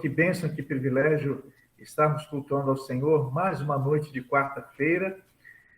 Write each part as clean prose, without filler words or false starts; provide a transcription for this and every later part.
que bênção, que privilégio estarmos cultuando ao Senhor mais uma noite de quarta-feira.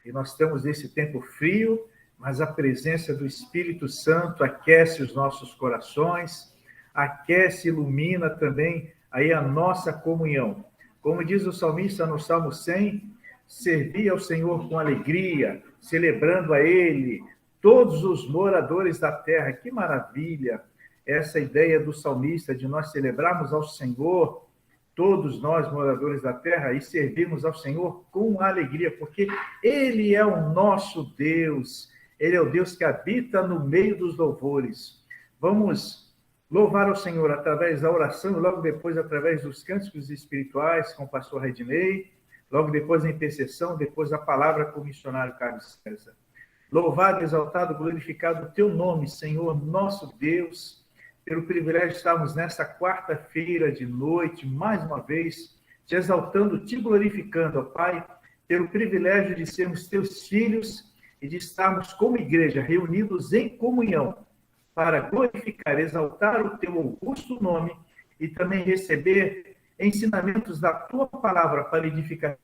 E nós temos esse tempo frio, mas a presença do Espírito Santo aquece os nossos corações, aquece e ilumina também aí a nossa comunhão. Como diz o salmista no Salmo 100, servir ao Senhor com alegria, celebrando a Ele, todos os moradores da terra. Que maravilha essa ideia do salmista de nós celebrarmos ao Senhor, todos nós moradores da terra, e servirmos ao Senhor com alegria, porque Ele é o nosso Deus, Ele é o Deus que habita no meio dos louvores. Vamos louvar ao Senhor através da oração e logo depois através dos cânticos espirituais com o pastor Redinei, logo depois a intercessão, depois a palavra com o missionário Carlos César. Louvado, exaltado, glorificado o teu nome, Senhor, nosso Deus, pelo privilégio de estarmos nesta quarta-feira de noite, mais uma vez, te exaltando, te glorificando, ó Pai, pelo privilégio de sermos teus filhos e de estarmos como igreja reunidos em comunhão para glorificar, exaltar o teu augusto nome e também receber ensinamentos da tua palavra para edificar.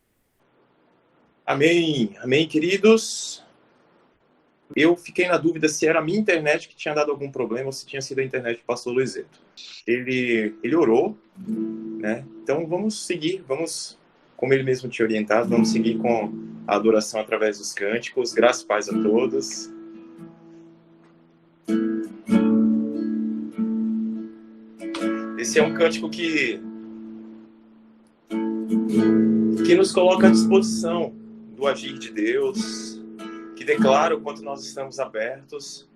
Amém, amém, queridos. Eu fiquei na dúvida se era a minha internet que tinha dado algum problema ou se tinha sido a internet do pastor Luizeto. Ele orou, né? Então vamos seguir, como ele mesmo tinha orientado, vamos seguir com a adoração através dos cânticos. Graças e paz a todos. Esse é um cântico que nos coloca à disposição do agir de Deus, que declara o quanto nós estamos abertos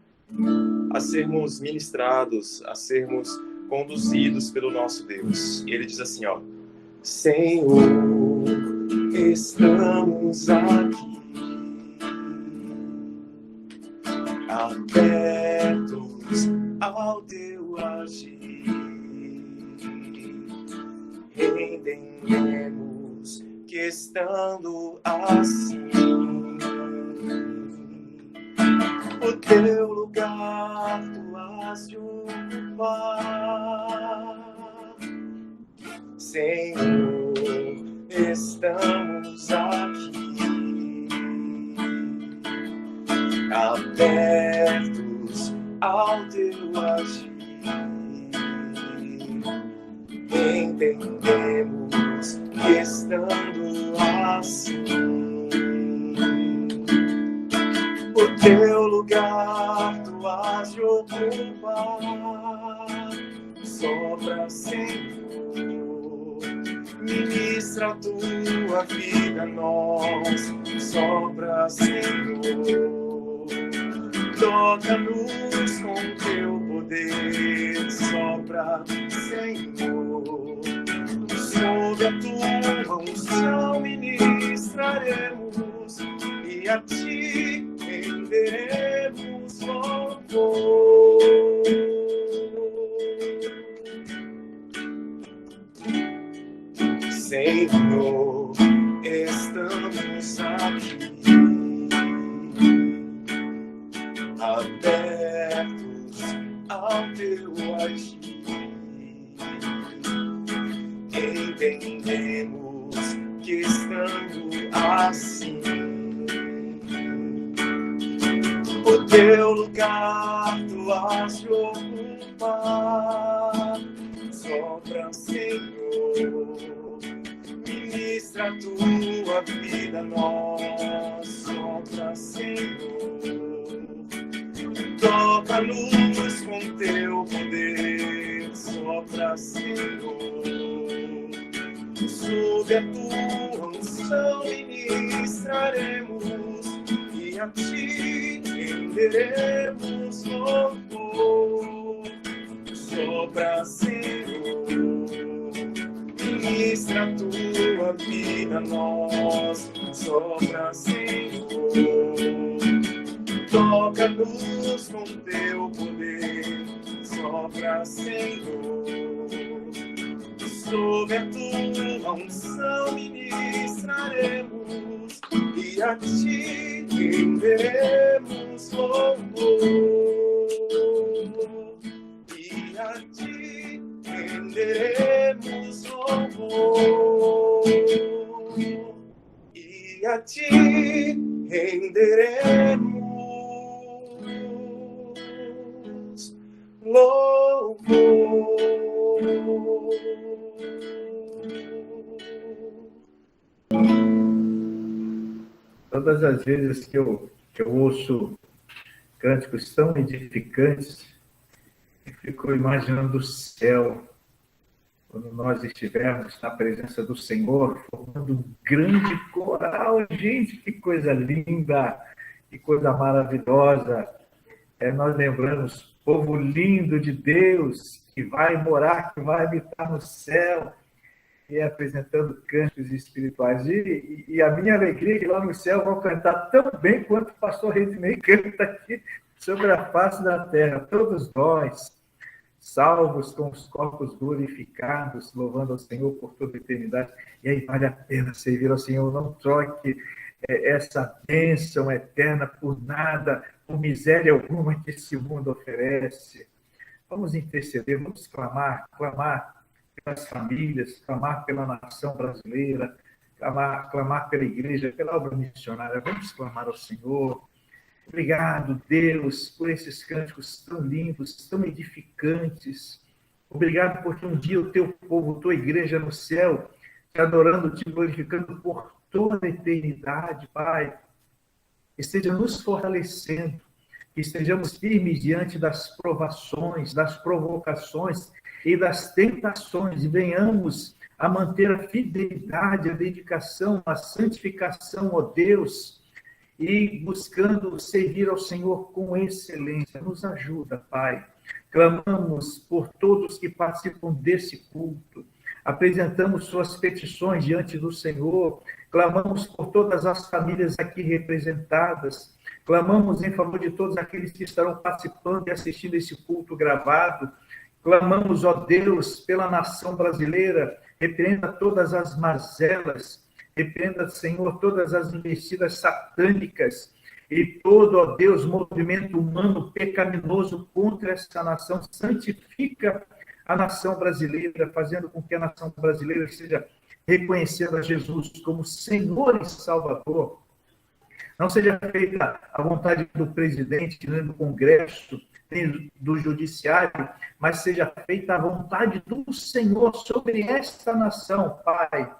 a sermos ministrados, a sermos conduzidos pelo nosso Deus. E ele diz assim, ó: Senhor, estamos aqui, abertos ao teu agir, entendemos que estando assim, o teu lugar tu has de ocupar. Senhor, estamos aqui, abertos ao teu agir, entendemos que estando assim, o teu lugar tu has de ocupar. Sopra, Senhor, ministra a tua vida a nós. Sopra, Senhor, toca-nos com teu poder. Sopra, Senhor, sob a tua unção ministraremos e a ti renderemos louvor. Senhor, estamos aqui, abertos ao teu agir, entendemos que estando assim, o teu lugar tu has de ocupar. Sopra, Senhor, ministra a tua vida a nós. Sopra, Senhor, toca-nos com teu poder. Sopra, Senhor, sob a tua unção ministraremos e a ti renderemos louvor. Sopra, Senhor, ministra a tua vida a nós. Sopra, Senhor, toca-nos com teu poder. Sopra, Senhor, sob a tua unção ministraremos e a ti renderemos louvor. E a ti renderemos louvor, e a ti renderemos louvor. Todas as vezes que eu ouço cânticos tão edificantes, eu fico imaginando o céu, quando nós estivermos na presença do Senhor, formando um grande coral. Gente, que coisa linda, que coisa maravilhosa. Nós lembramos, povo lindo de Deus, que vai morar, que vai habitar no céu, e apresentando cânticos espirituais. E a minha alegria é que lá no céu vão cantar tão bem quanto o pastor Redinei canta aqui sobre a face da terra. Todos nós, salvos com os corpos glorificados, louvando ao Senhor por toda a eternidade. E aí vale a pena servir ao Senhor. Não troque essa bênção eterna por nada, por miséria alguma que esse mundo oferece. Vamos interceder, vamos clamar pelas famílias, clamar pela nação brasileira, clamar pela igreja, pela obra missionária. Vamos clamar ao Senhor. Obrigado, Deus, por esses cânticos tão lindos, tão edificantes. Obrigado porque um dia o teu povo, tua igreja no céu, te adorando, te glorificando por toda a eternidade, Pai. Esteja nos fortalecendo, que estejamos firmes diante das provações, das provocações e das tentações, e venhamos a manter a fidelidade, a dedicação, a santificação, ó Deus, e buscando servir ao Senhor com excelência. Nos ajuda, Pai. Clamamos por todos que participam desse culto, apresentamos suas petições diante do Senhor, clamamos por todas as famílias aqui representadas, clamamos em favor de todos aqueles que estarão participando e assistindo esse culto gravado, clamamos, ó Deus, pela nação brasileira, repreenda todas as mazelas, repreenda, Senhor, todas as investidas satânicas e todo, ó Deus, movimento humano pecaminoso contra essa nação. Santifica a nação brasileira, fazendo com que a nação brasileira seja reconhecendo a Jesus como Senhor e Salvador. Não seja feita a vontade do presidente, nem do Congresso, nem do Judiciário, mas seja feita a vontade do Senhor sobre esta nação, Pai.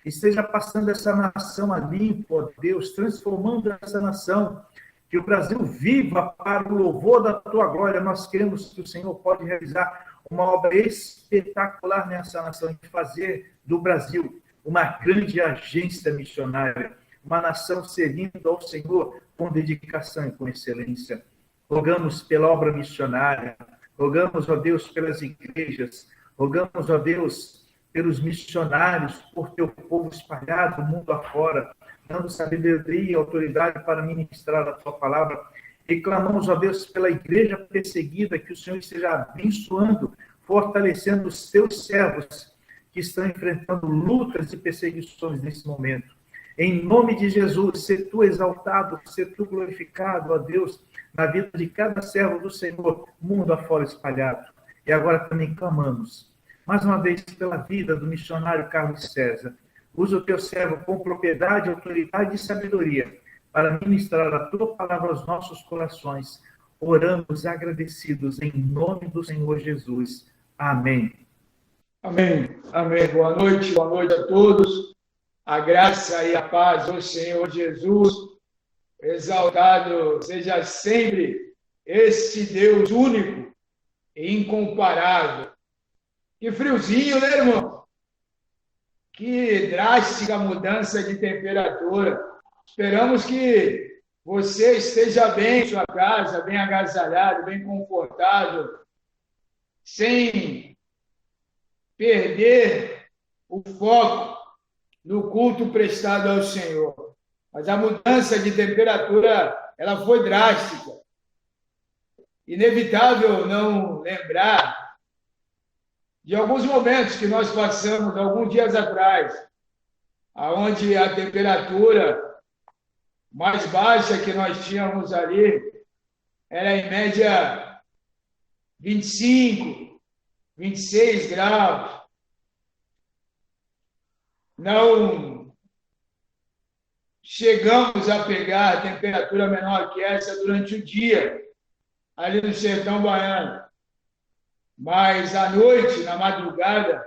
Esteja passando essa nação a limpo, ó Deus, transformando essa nação, que o Brasil viva para o louvor da tua glória. Nós queremos que o Senhor pode realizar uma obra espetacular nessa nação, de fazer do Brasil uma grande agência missionária, uma nação servindo ao Senhor com dedicação e com excelência. Rogamos pela obra missionária, rogamos, ó Deus, pelas igrejas, rogamos, ó Deus, pelos missionários, por teu povo espalhado no mundo afora, dando sabedoria e autoridade para ministrar a tua palavra. E clamamos, ó Deus, pela igreja perseguida, que o Senhor esteja abençoando, fortalecendo os teus servos que estão enfrentando lutas e perseguições nesse momento. Em nome de Jesus, ser tu exaltado, ser tu glorificado, ó Deus, na vida de cada servo do Senhor, mundo afora espalhado. E agora também clamamos, mais uma vez, pela vida do missionário Carlos César. Usa o teu servo com propriedade, autoridade e sabedoria para ministrar a tua palavra aos nossos corações. Oramos agradecidos em nome do Senhor Jesus. Amém. Amém. Amém. Boa noite a todos. A graça e a paz do Senhor Jesus. Exaltado seja sempre esse Deus único e incomparável. Que friozinho, né, irmão? Que drástica mudança de temperatura. Esperamos que você esteja bem em sua casa, bem agasalhado, bem confortável, sem perder o foco no culto prestado ao Senhor. Mas a mudança de temperatura, ela foi drástica. Inevitável não lembrar de alguns momentos que nós passamos, alguns dias atrás, onde a temperatura mais baixa que nós tínhamos ali era, em média, 25, 26 graus. não chegamos a pegar temperatura menor que essa durante o dia, ali no sertão baiano. Mas à noite, na madrugada,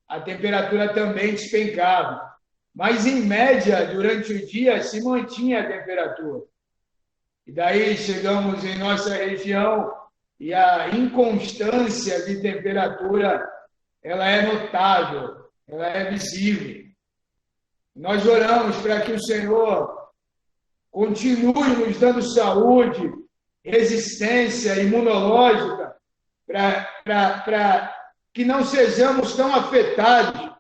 a temperatura também despencava. Mas, em média, durante o dia, se mantinha a temperatura. E daí chegamos em nossa região e a inconstância de temperatura, ela é notável, ela é visível. Nós oramos para que o Senhor continue nos dando saúde, resistência imunológica, para que não sejamos tão afetados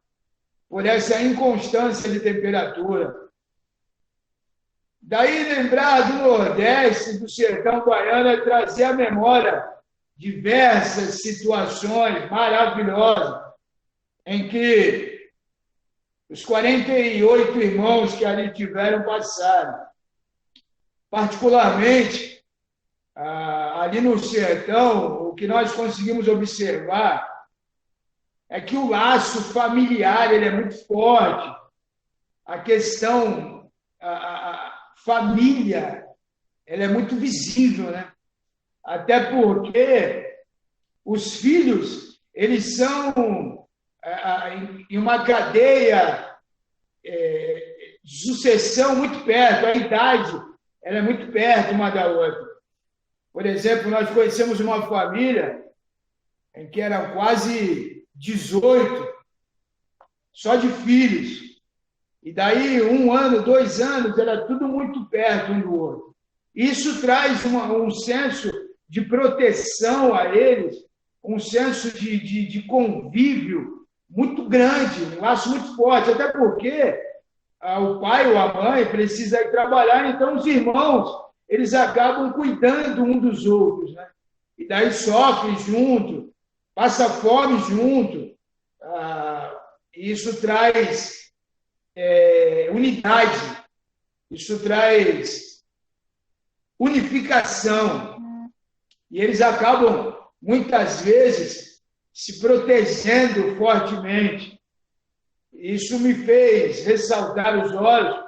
por essa inconstância de temperatura. Daí lembrar do Nordeste, do sertão baiano, é trazer à memória diversas situações maravilhosas em que os 48 irmãos que ali tiveram passaram. Particularmente, ali no sertão, o que nós conseguimos observar é que o laço familiar ele é muito forte. A questão, a família, ela é muito visível, né? Até porque os filhos, eles são em uma cadeia de sucessão muito perto, a idade ela é muito perto uma da outra. Por exemplo, nós conhecemos uma família em que eram quase 18 só de filhos. E daí, 1 ano, 2 anos, era tudo muito perto um do outro. Isso traz um senso de proteção a eles, um senso de convívio muito grande, um laço muito forte, até porque o pai ou a mãe precisa ir trabalhar, então os irmãos, eles acabam cuidando um dos outros, né? E daí sofrem junto, passa fome junto. Isso traz unidade, isso traz unificação. E eles acabam, muitas vezes, se protegendo fortemente. Isso me fez ressaltar os olhos,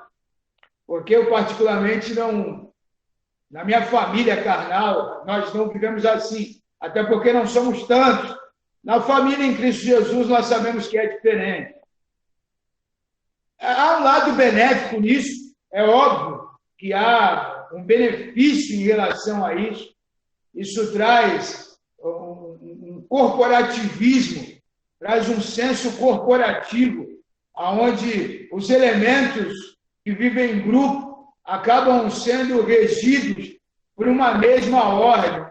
porque eu, particularmente, não... Na minha família carnal, nós não vivemos assim, até porque não somos tantos. Na família em Cristo Jesus, nós sabemos que é diferente. Há um lado benéfico nisso, é óbvio que há um benefício em relação a isso. Isso traz um corporativismo, traz um senso corporativo, onde os elementos que vivem em grupo acabam sendo regidos por uma mesma ordem.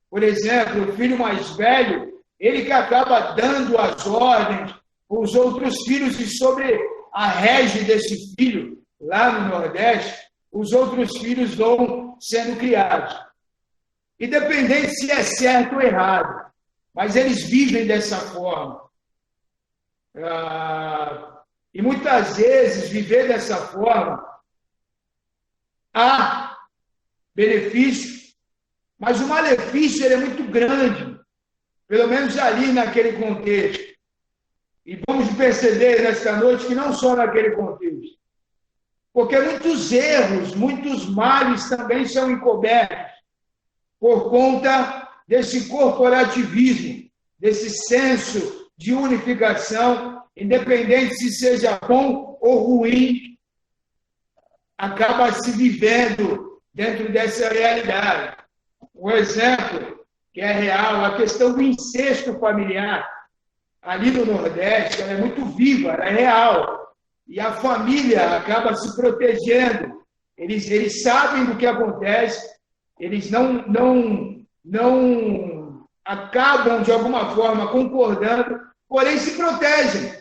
Por exemplo, o filho mais velho, ele que acaba dando as ordens, os outros filhos, e sobre a régide desse filho, lá no Nordeste, os outros filhos vão sendo criados. Independente se é certo ou errado, mas eles vivem dessa forma. E muitas vezes viver dessa forma há benefício, mas o malefício ele é muito grande, pelo menos ali naquele contexto. E vamos perceber nesta noite que não só naquele contexto, porque muitos erros, muitos males também são encobertos por conta desse corporativismo, desse senso de unificação, independente se seja bom ou ruim, acaba se vivendo dentro dessa realidade. Um exemplo que é real, a questão do incesto familiar, ali no Nordeste, ela é muito viva, ela é real. E a família acaba se protegendo. Eles sabem do que acontece, eles não acabam, de alguma forma, concordando, porém se protegem.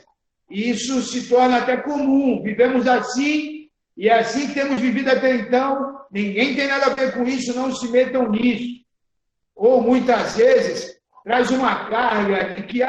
E isso se torna até comum. Vivemos assim, e é assim que temos vivido até então. Ninguém tem nada a ver com isso, não se metam nisso. Ou, muitas vezes, traz uma carga de que,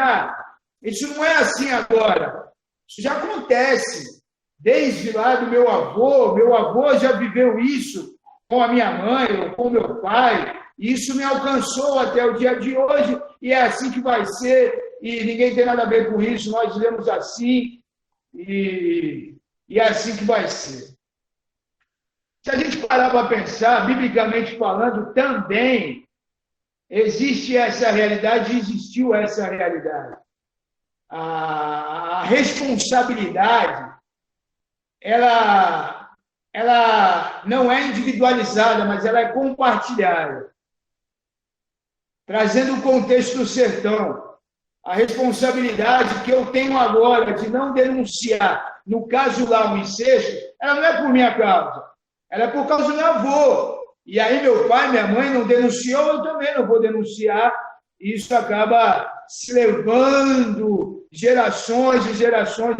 isso não é assim agora. Isso já acontece. Desde lá do meu avô já viveu isso com a minha mãe ou com meu pai. E isso me alcançou até o dia de hoje, e é assim que vai ser, e ninguém tem nada a ver com isso, nós vivemos assim. e é assim que vai ser. Se a gente parar para pensar, biblicamente falando, também existe essa realidade, existiu essa realidade. A responsabilidade, ela não é individualizada, mas ela é compartilhada. Trazendo o contexto do sertão, a responsabilidade que eu tenho agora de não denunciar, no caso lá, o incesto, ela não é por minha causa, ela é por causa do meu avô. E aí meu pai, minha mãe não denunciou, eu também não vou denunciar, e isso acaba se levando gerações e gerações,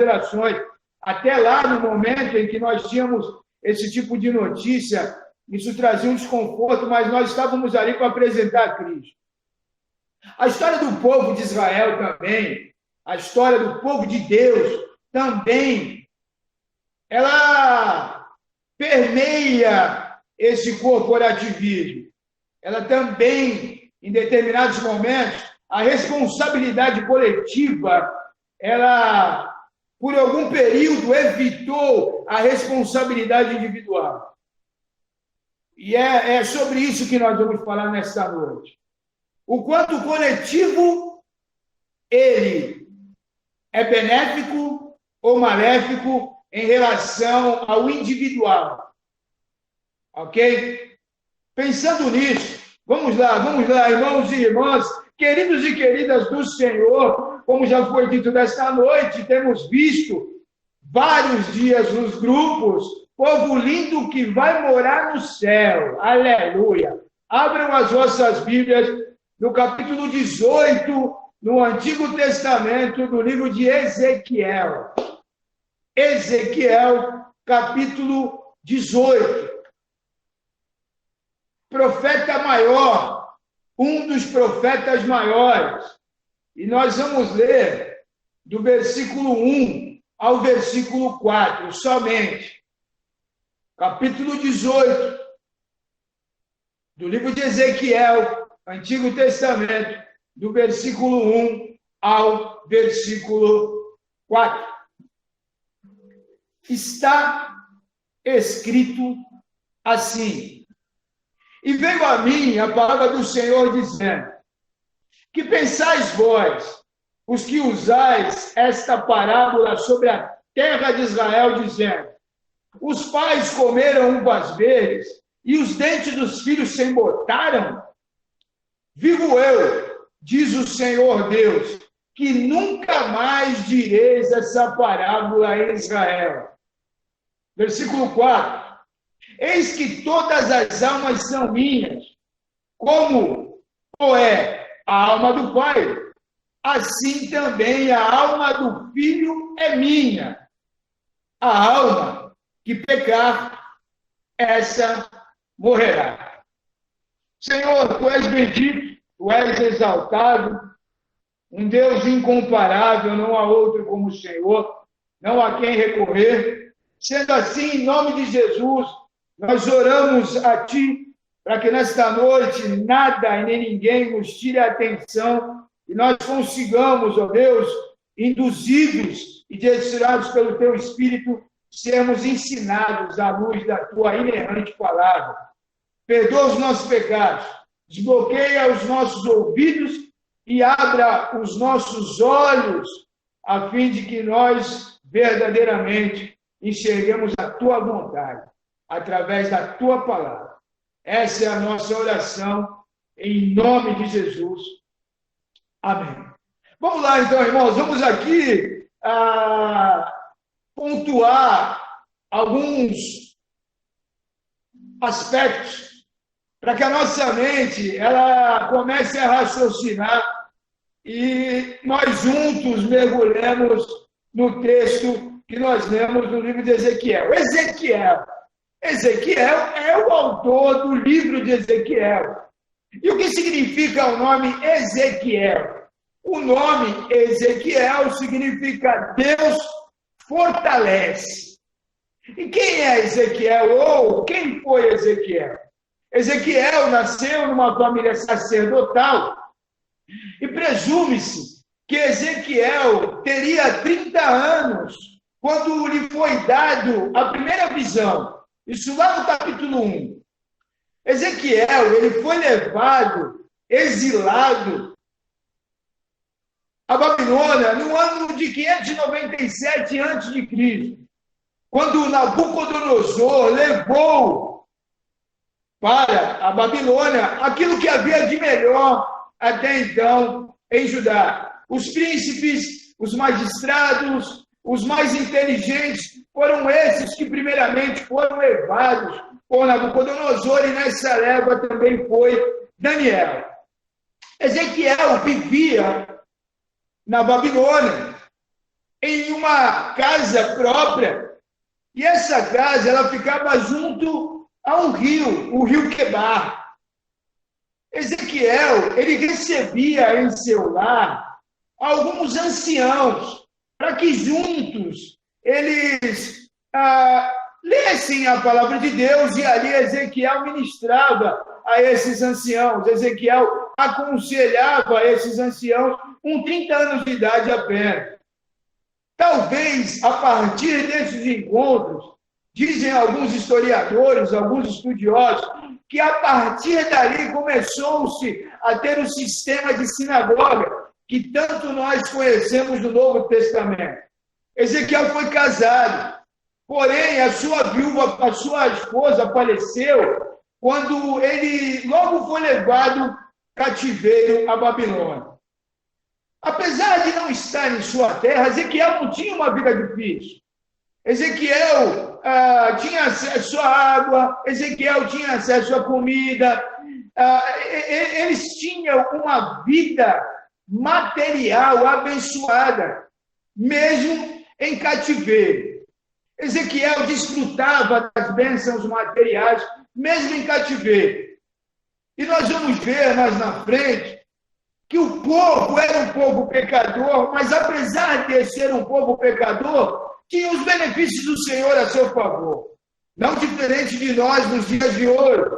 até lá no momento em que nós tínhamos esse tipo de notícia, isso trazia um desconforto, mas nós estávamos ali para apresentar Cristo. A história do povo de Israel também, a história do povo de Deus também, ela permeia esse corporativismo. Ela também, em determinados momentos, a responsabilidade coletiva, ela, por algum período, evitou a responsabilidade individual. E é sobre isso que nós vamos falar nesta noite. O quanto o coletivo, ele é benéfico ou maléfico em relação ao individual. Ok? Pensando nisso, vamos lá, irmãos e irmãs, queridos e queridas do Senhor, como já foi dito nesta noite, temos visto vários dias nos grupos, povo lindo que vai morar no céu. Aleluia! Abram as vossas Bíblias no capítulo 18, no Antigo Testamento, do livro de Ezequiel. Ezequiel, capítulo 18. Profeta maior, um dos profetas maiores. E nós vamos ler do versículo 1 ao versículo 4, somente. Capítulo 18, do livro de Ezequiel, Antigo Testamento, do versículo 1 ao versículo 4. Está escrito assim: e veio a mim a palavra do Senhor dizendo: que pensais vós, os que usais esta parábola sobre a terra de Israel, dizendo: os pais comeram uvas verdes e os dentes dos filhos se embotaram? Vivo eu, diz o Senhor Deus, que nunca mais direis essa parábola em Israel. Versículo 4. Eis que todas as almas são minhas, como é a alma do pai, assim também a alma do filho é minha. A alma que pecar, essa morrerá. Senhor, tu és bendito, tu és exaltado, um Deus incomparável, não há outro como o Senhor, não há quem recorrer. Sendo assim, em nome de Jesus, nós oramos a Ti, para que nesta noite nada e nem ninguém nos tire a atenção e nós consigamos, ó Deus, induzidos e direcionados pelo Teu Espírito, sermos ensinados à luz da Tua inerrante palavra. Perdoa os nossos pecados, desbloqueia os nossos ouvidos e abra os nossos olhos, a fim de que nós verdadeiramente enxerguemos a Tua vontade, através da Tua palavra. Essa é a nossa oração, em nome de Jesus. Amém. Vamos lá, então, irmãos, vamos aqui pontuar alguns aspectos para que a nossa mente ela comece a raciocinar e nós juntos mergulhemos no texto que nós lemos no livro de Ezequiel. Ezequiel é o autor do livro de Ezequiel. E o que significa o nome Ezequiel? O nome Ezequiel significa Deus fortalece. E quem é Ezequiel? Ou quem foi Ezequiel? Ezequiel nasceu numa família sacerdotal e presume-se que Ezequiel teria 30 anos quando lhe foi dado a primeira visão. Isso lá no capítulo 1. Ezequiel, ele foi levado, exilado a Babilônia no ano de 597 a.C., quando Nabucodonosor levou para a Babilônia aquilo que havia de melhor até então em Judá. Os príncipes, os magistrados, os mais inteligentes, foram esses que primeiramente foram levados por Nabucodonosor, e nessa leva também foi Daniel. Ezequiel vivia na Babilônia, em uma casa própria, e essa casa ela ficava junto a um rio, o rio Quebar. Ezequiel, ele recebia em seu lar alguns anciãos, para que juntos eles lessem a palavra de Deus, e ali Ezequiel ministrava a esses anciãos. Ezequiel aconselhava a esses anciãos com 30 anos de idade apenas. Talvez, a partir desses encontros, dizem alguns historiadores, alguns estudiosos, que a partir dali começou-se a ter um sistema de sinagoga que tanto nós conhecemos no Novo Testamento. Ezequiel foi casado, porém a sua viúva, a sua esposa faleceu quando ele logo foi levado cativeiro à Babilônia. Apesar de não estar em sua terra, Ezequiel não tinha uma vida difícil. Ezequiel tinha acesso à água, Ezequiel tinha acesso à comida, eles tinham uma vida material abençoada, mesmo em cativeiro. Ezequiel desfrutava das bênçãos materiais, mesmo em cativeiro. E nós vamos ver mais na frente que o povo era um povo pecador, mas apesar de ser um povo pecador, tinha os benefícios do Senhor a seu favor. Não diferente de nós nos dias de hoje.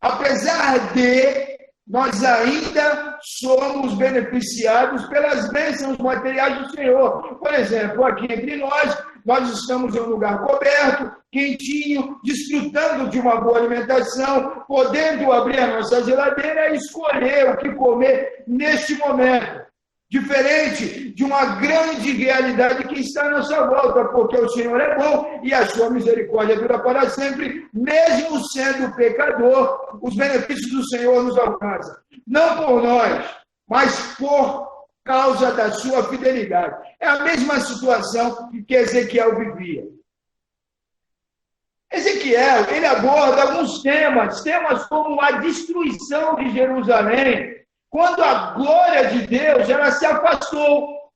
Apesar de nós ainda somos beneficiados pelas bênçãos materiais do Senhor. Por exemplo, aqui entre nós estamos em um lugar coberto, quentinho, desfrutando de uma boa alimentação, podendo abrir a nossa geladeira e escolher o que comer neste momento. Diferente de uma grande realidade que está à nossa volta, porque o Senhor é bom e a sua misericórdia dura para sempre, mesmo sendo pecador, os benefícios do Senhor nos alcançam. Não por nós, mas por causa da sua fidelidade. É a mesma situação que Ezequiel vivia. Ezequiel, ele aborda alguns temas como a destruição de Jerusalém, quando a glória de Deus ela se afastou.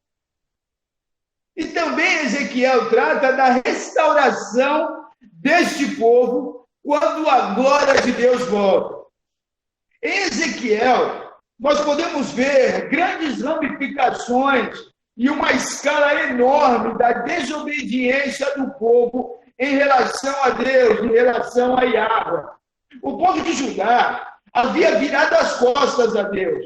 E também Ezequiel trata da restauração deste povo quando a glória de Deus volta. Em Ezequiel, nós podemos ver grandes ramificações e uma escala enorme da desobediência do povo em relação a Deus, em relação a Yahvé. O povo de Judá havia virado as costas a Deus.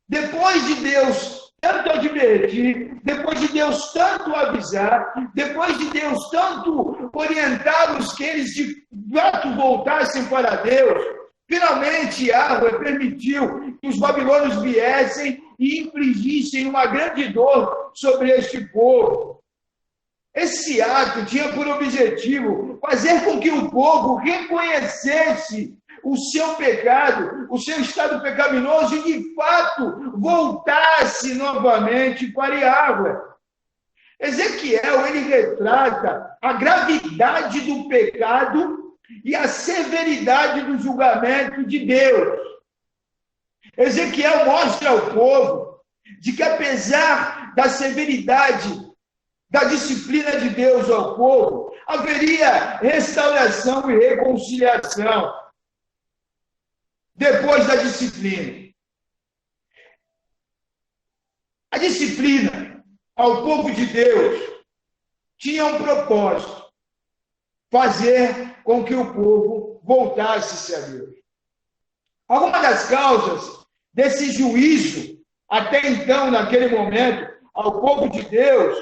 Depois de Deus tanto advertir, depois de Deus tanto avisar, depois de Deus tanto orientá-los que eles de fato voltassem para Deus, finalmente Yahvé permitiu que os babilônios viessem e infligissem uma grande dor sobre este povo. Esse ato tinha por objetivo fazer com que o povo reconhecesse o seu pecado, o seu estado pecaminoso e, de fato, voltasse novamente para Yahvé. Ezequiel, ele retrata a gravidade do pecado e a severidade do julgamento de Deus. Ezequiel mostra ao povo de que, apesar da severidade da disciplina de Deus ao povo, haveria restauração e reconciliação depois da disciplina. A disciplina ao povo de Deus tinha um propósito: fazer com que o povo voltasse a Deus. Algumas das causas desse juízo, até então, naquele momento, ao povo de Deus,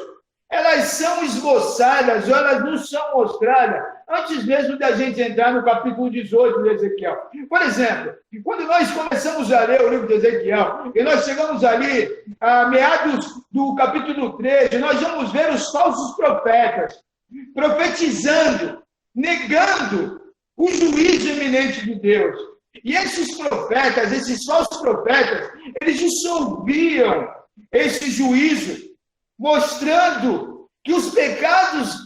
elas são esboçadas, ou elas não são mostradas, antes mesmo da gente entrar no capítulo 18 de Ezequiel. Por exemplo, quando nós começamos a ler o livro de Ezequiel, e nós chegamos ali, a meados do capítulo 13, nós vamos ver os falsos profetas profetizando, negando o juízo iminente de Deus. E esses profetas, esses falsos profetas, eles dissolviam esse juízo, mostrando que os pecados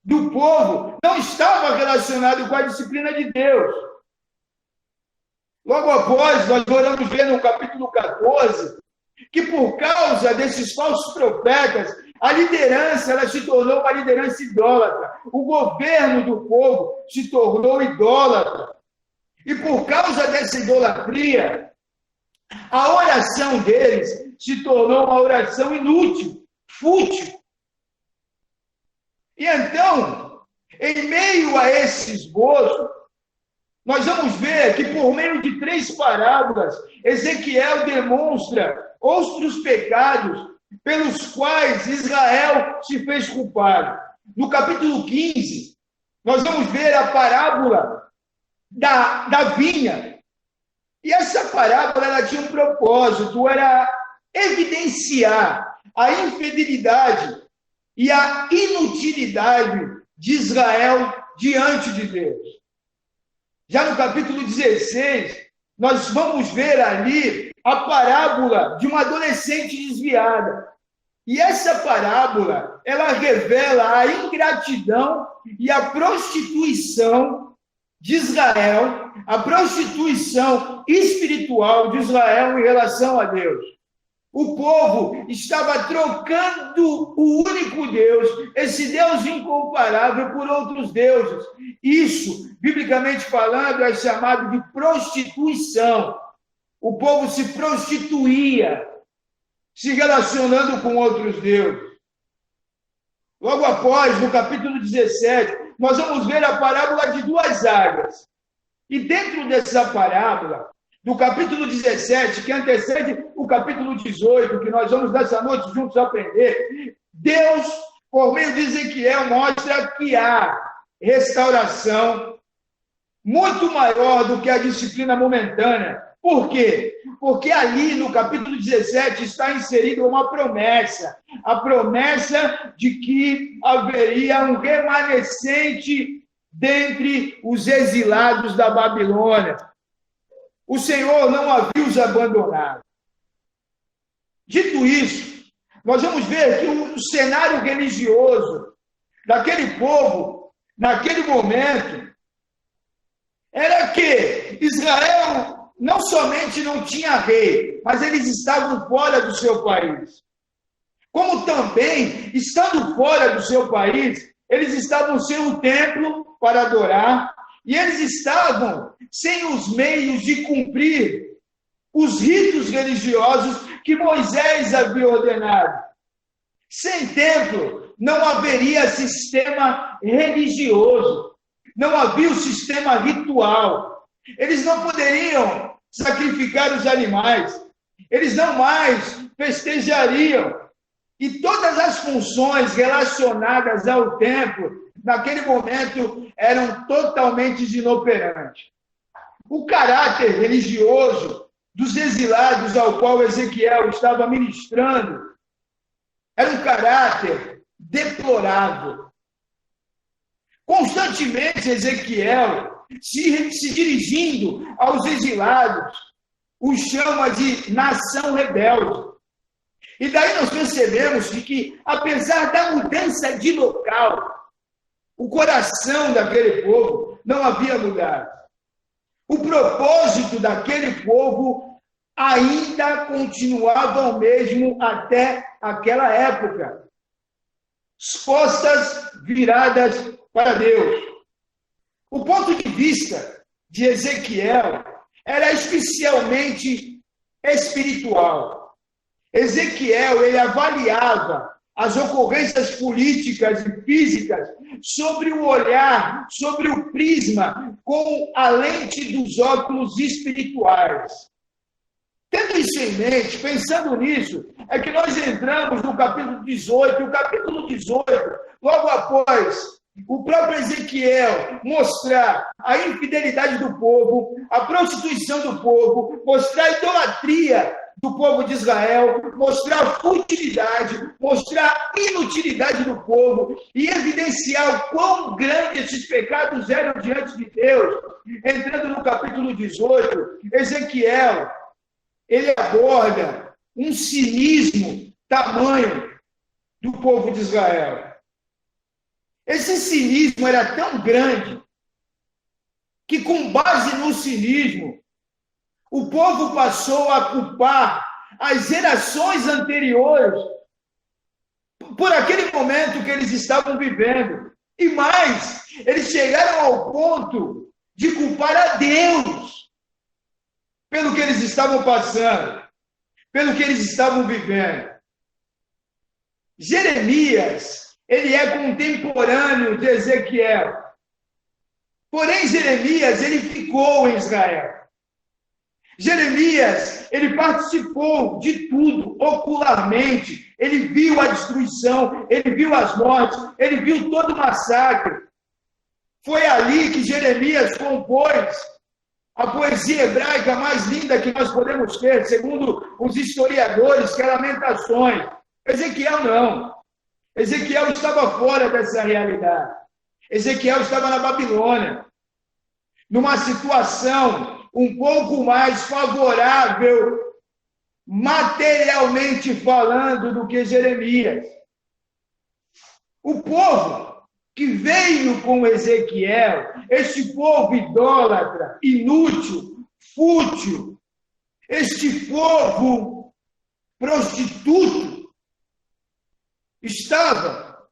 do povo não estavam relacionados com a disciplina de Deus. Logo após, nós vamos ver no capítulo 14, que por causa desses falsos profetas, a liderança ela se tornou uma liderança idólatra. O governo do povo se tornou idólatra. E por causa dessa idolatria, a oração deles se tornou uma oração inútil, fútil. E então, em meio a esse esboço, nós vamos ver que por meio de 3 parábolas, Ezequiel demonstra outros pecados pelos quais Israel se fez culpado. No capítulo 15, nós vamos ver a parábola da vinha. E essa parábola ela tinha um propósito, era evidenciar a infidelidade e a inutilidade de Israel diante de Deus. Já no capítulo 16, nós vamos ver ali a parábola de uma adolescente desviada. E essa parábola, ela revela a ingratidão e a prostituição de Israel, a prostituição espiritual de Israel em relação a Deus. O povo estava trocando o único Deus, esse Deus incomparável, por outros deuses. Isso, biblicamente falando, é chamado de prostituição. O povo se prostituía, se relacionando com outros deuses. Logo após, no capítulo 17, nós vamos ver a parábola de 2 águas. E dentro dessa parábola, do capítulo 17, que antecede o capítulo 18, que nós vamos nessa noite juntos aprender, Deus, por meio de Ezequiel, mostra que há restauração muito maior do que a disciplina momentânea. Por quê? Porque ali no capítulo 17 está inserida uma promessa, a promessa de que haveria um remanescente dentre os exilados da Babilônia. O Senhor não havia os abandonado. Dito isso, nós vamos ver que o cenário religioso daquele povo, naquele momento, era que Israel não somente não tinha rei, mas eles estavam fora do seu país. Como também, estando fora do seu país, eles estavam sem o templo para adorar, e eles estavam sem os meios de cumprir os ritos religiosos que Moisés havia ordenado. Sem templo, não haveria sistema religioso, não havia o sistema ritual. Eles não poderiam sacrificar os animais, eles não mais festejariam. E todas as funções relacionadas ao templo, naquele momento, eram totalmente inoperantes. O caráter religioso dos exilados ao qual Ezequiel estava ministrando era um caráter deplorável. Constantemente, Ezequiel, se dirigindo aos exilados, os chama de nação rebelde. E daí nós percebemos que, apesar da mudança de local, o coração daquele povo não havia mudado. O propósito daquele povo ainda continuava o mesmo até aquela época. As costas viradas para Deus. O ponto de vista de Ezequiel era especialmente espiritual. Ezequiel, ele avaliava as ocorrências políticas e físicas sobre o olhar, sobre o prisma, com a lente dos óculos espirituais. Tendo Tendo isso em mente, pensando nisso, é que nós entramos no capítulo 18, e o capítulo 18, logo após o próprio Ezequiel mostrar a infidelidade do povo, a prostituição do povo, mostrar a idolatria do povo de Israel, mostrar a futilidade, mostrar a inutilidade do povo e evidenciar o quão grandes esses pecados eram diante de Deus. Entrando no capítulo 18, Ezequiel, ele aborda um cinismo tamanho do povo de Israel. Esse cinismo era tão grande que, com base no cinismo, o povo passou a culpar as gerações anteriores por aquele momento que eles estavam vivendo. E mais, eles chegaram ao ponto de culpar a Deus pelo que eles estavam passando, pelo que eles estavam vivendo. Jeremias, ele é contemporâneo de Ezequiel. Porém, Jeremias, ele ficou em Israel. Jeremias, ele participou de tudo, ocularmente. Ele viu a destruição, ele viu as mortes, ele viu todo o massacre. Foi ali que Jeremias compôs a poesia hebraica mais linda que nós podemos ter, segundo os historiadores, que é Lamentações. Ezequiel não. Ezequiel estava fora dessa realidade. Ezequiel estava na Babilônia, numa situação um pouco mais favorável, materialmente falando, do que Jeremias. O povo que veio com Ezequiel, este povo idólatra, inútil, fútil, este povo prostituto, estava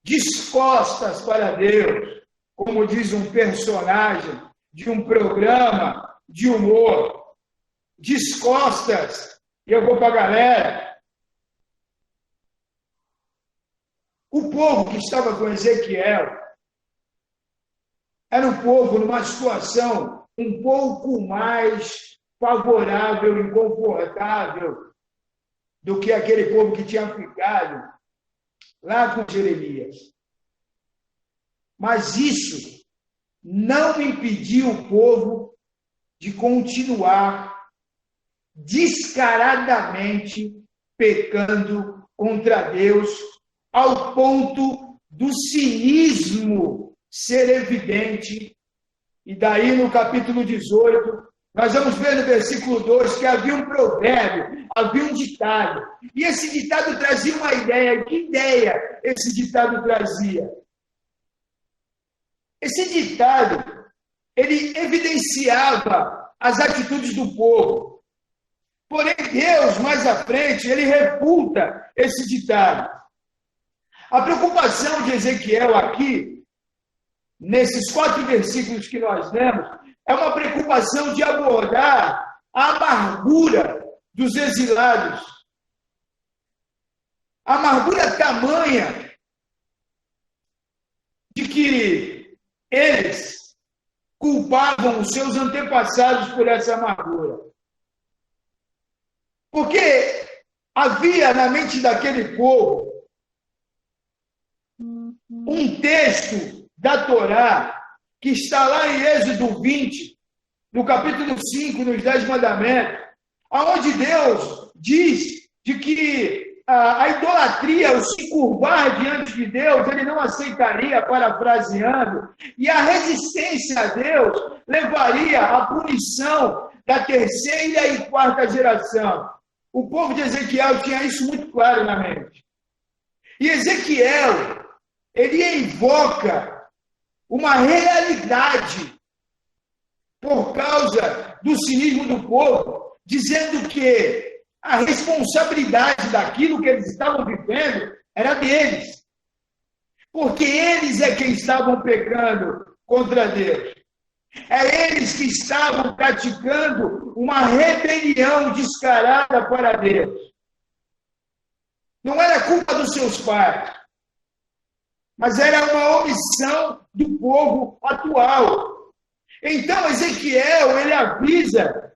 dispostas para Deus, como diz um personagem de um programa de humor, descostas, e eu vou para a galera. O povo que estava com Ezequiel era um povo numa situação um pouco mais favorável e confortável do que aquele povo que tinha ficado lá com Jeremias. Mas isso não impediu o povo de continuar descaradamente pecando contra Deus, ao ponto do cinismo ser evidente. E daí, no capítulo 18, nós vamos ver no versículo 2 que havia um provérbio, havia um ditado. E esse ditado trazia uma ideia. Que ideia esse ditado trazia? Esse ditado, ele evidenciava as atitudes do povo. Porém, Deus, mais à frente, ele refuta esse ditado. A preocupação de Ezequiel aqui, nesses 4 versículos que nós lemos, é uma preocupação de abordar a amargura dos exilados. A amargura tamanha de que eles culpavam os seus antepassados por essa amargura. Porque havia na mente daquele povo um texto da Torá que está lá em Êxodo 20, no capítulo 5, nos 10 mandamentos, onde Deus diz de que a idolatria, o se curvar diante de Deus, ele não aceitaria, parafraseando, e a resistência a Deus levaria à punição da 3ª e 4ª geração. O povo de Ezequiel tinha isso muito claro na mente. E Ezequiel, ele invoca uma realidade por causa do cinismo do povo, dizendo que a responsabilidade daquilo que eles estavam vivendo era deles. Porque eles é quem estavam pecando contra Deus. É eles que estavam praticando uma rebelião descarada para Deus. Não era culpa dos seus pais, mas era uma omissão do povo atual. Então, Ezequiel, ele avisa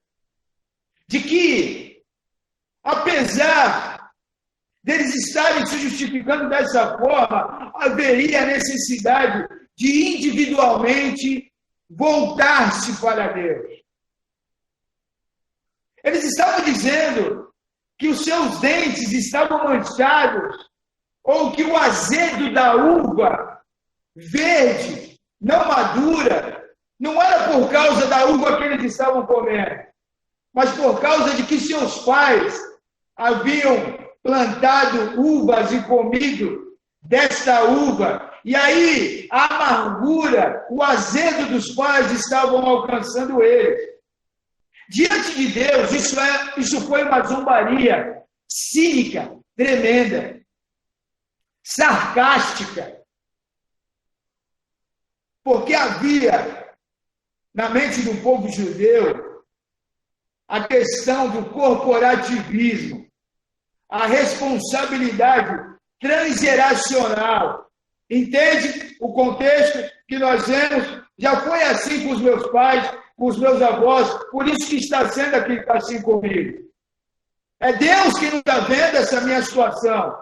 de que se justificando dessa forma, haveria necessidade de individualmente voltar-se para Deus. Eles estavam dizendo que os seus dentes estavam manchados, ou que o azedo da uva verde, não madura, não era por causa da uva que eles estavam comendo, mas por causa de que seus pais haviam plantado uvas e comido desta uva. E aí, a amargura, o azedo dos pais estavam alcançando eles. Diante de Deus, isso foi uma zombaria cínica, tremenda, sarcástica. Porque havia, na mente do povo judeu, a questão do corporativismo, a responsabilidade transgeracional. Entende o contexto que nós vemos? Já foi assim com os meus pais, com os meus avós, por isso que está sendo aqui assim comigo. É Deus que não está vendo essa minha situação.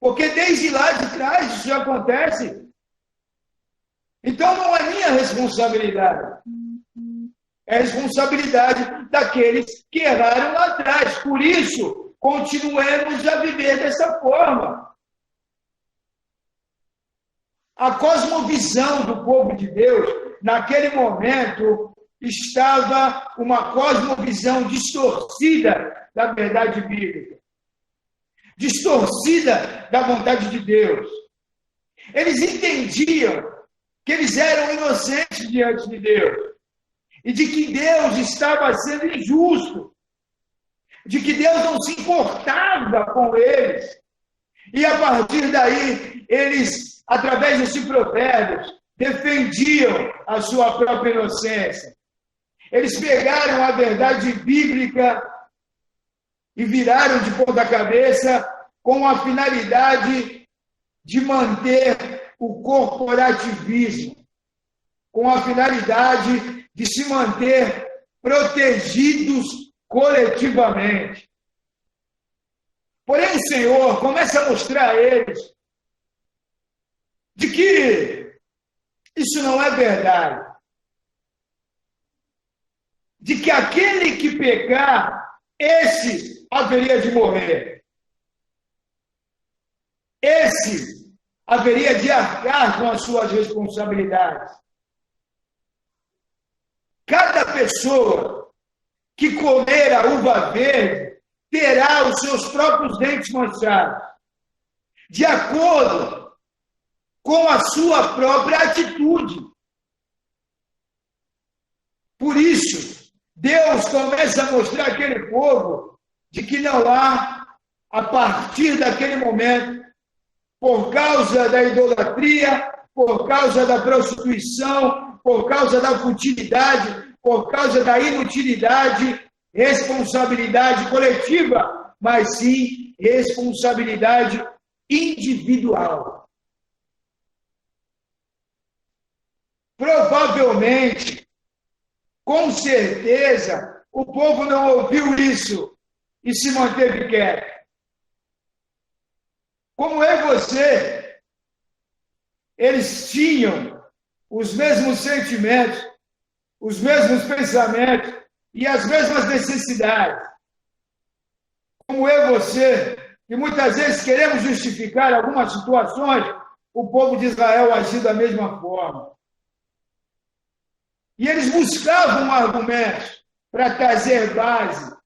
Porque desde lá de trás isso já acontece. Então não é minha responsabilidade. É responsabilidade daqueles que erraram lá atrás. Por isso, continuemos a viver dessa forma. A cosmovisão do povo de Deus, naquele momento, estava uma cosmovisão distorcida da verdade bíblica, distorcida da vontade de Deus. Eles entendiam que eles eram inocentes diante de Deus e de que Deus estava sendo injusto, de que Deus não se importava com eles. E a partir daí, eles, através desses provérbios, defendiam a sua própria inocência. Eles pegaram a verdade bíblica e viraram de ponta cabeça com a finalidade de manter o corporativismo, com a finalidade de se manter protegidos coletivamente. Porém, o Senhor começa a mostrar a eles de que isso não é verdade. De que aquele que pecar, esse haveria de morrer. Esse haveria de arcar com as suas responsabilidades. Cada pessoa que comer a uva verde terá os seus próprios dentes manchados, de acordo com a sua própria atitude. Por isso, Deus começa a mostrar àquele povo de que não há, a partir daquele momento, por causa da idolatria, por causa da prostituição, por causa da futilidade, por causa da inutilidade, responsabilidade coletiva, mas sim responsabilidade individual. Provavelmente, com certeza, o povo não ouviu isso e se manteve quieto. Como eu e você, eles tinham os mesmos sentimentos, os mesmos pensamentos e as mesmas necessidades. Como eu e você, que muitas vezes queremos justificar algumas situações, o povo de Israel agiu da mesma forma. E eles buscavam argumentos para trazer base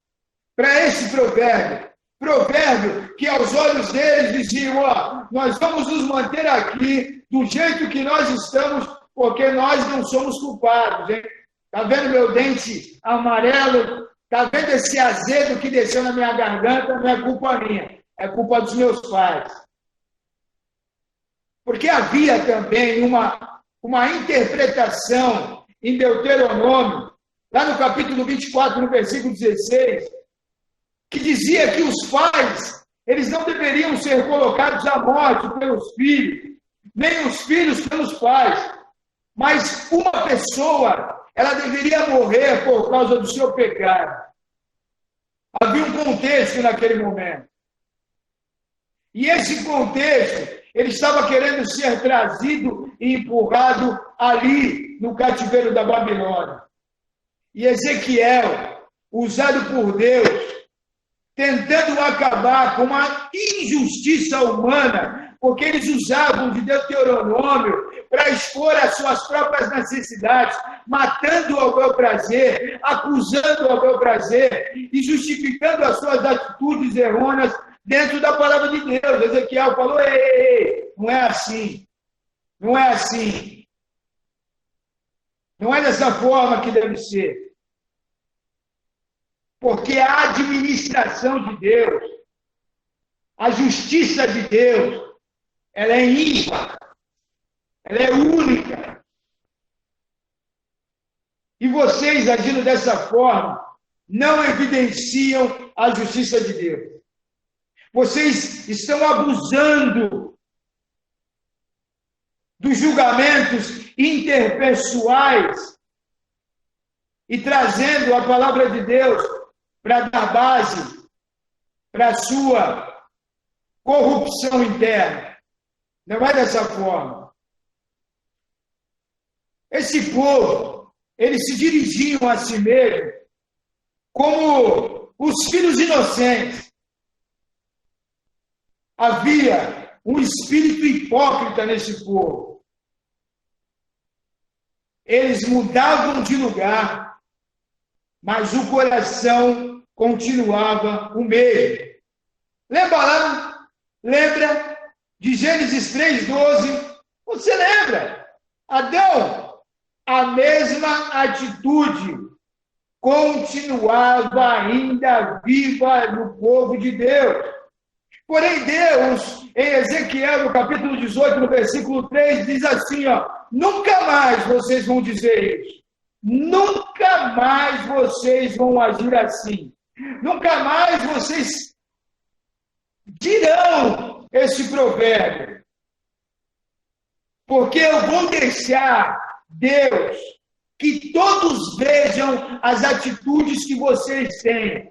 para esse provérbio. Provérbio que aos olhos deles diziam, nós vamos nos manter aqui do jeito que nós estamos, porque nós não somos culpados. Hein? Tá vendo meu dente amarelo? Tá vendo esse azedo que desceu na minha garganta? Não é culpa minha, é culpa dos meus pais. Porque havia também uma interpretação em Deuteronômio, lá no capítulo 24, no versículo 16, que dizia que os pais, eles não deveriam ser colocados à morte pelos filhos, nem os filhos pelos pais, mas uma pessoa, ela deveria morrer por causa do seu pecado. Havia um contexto naquele momento. E esse contexto, ele estava querendo ser trazido e empurrado ali, no cativeiro da Babilônia. E Ezequiel, usado por Deus, tentando acabar com uma injustiça humana, porque eles usavam de Deuteronômio para expor as suas próprias necessidades, matando ao bel prazer, acusando ao bel prazer e justificando as suas atitudes errôneas dentro da palavra de Deus. Ezequiel falou, ei, não é assim. Não é assim. Não é dessa forma que deve ser. Porque a administração de Deus, a justiça de Deus, ela é ímpar, ela é única. E vocês, agindo dessa forma, não evidenciam a justiça de Deus. Vocês estão abusando dos julgamentos interpessoais e trazendo a palavra de Deus para dar base para a sua corrupção interna. Não é dessa forma. Esse povo, eles se dirigiam a si mesmo como os filhos inocentes. Havia um espírito hipócrita nesse povo. Eles mudavam de lugar, mas o coração continuava o mesmo. Lembra de Gênesis 3:12? Você lembra? Adão, a mesma atitude continuava ainda viva no povo de Deus. Porém, Deus, em Ezequiel, no capítulo 18, no versículo 3, diz assim, nunca mais vocês vão dizer isso. Nunca mais vocês vão agir assim. Nunca mais vocês dirão esse provérbio. Porque eu vou deixar, Deus, que todos vejam as atitudes que vocês têm.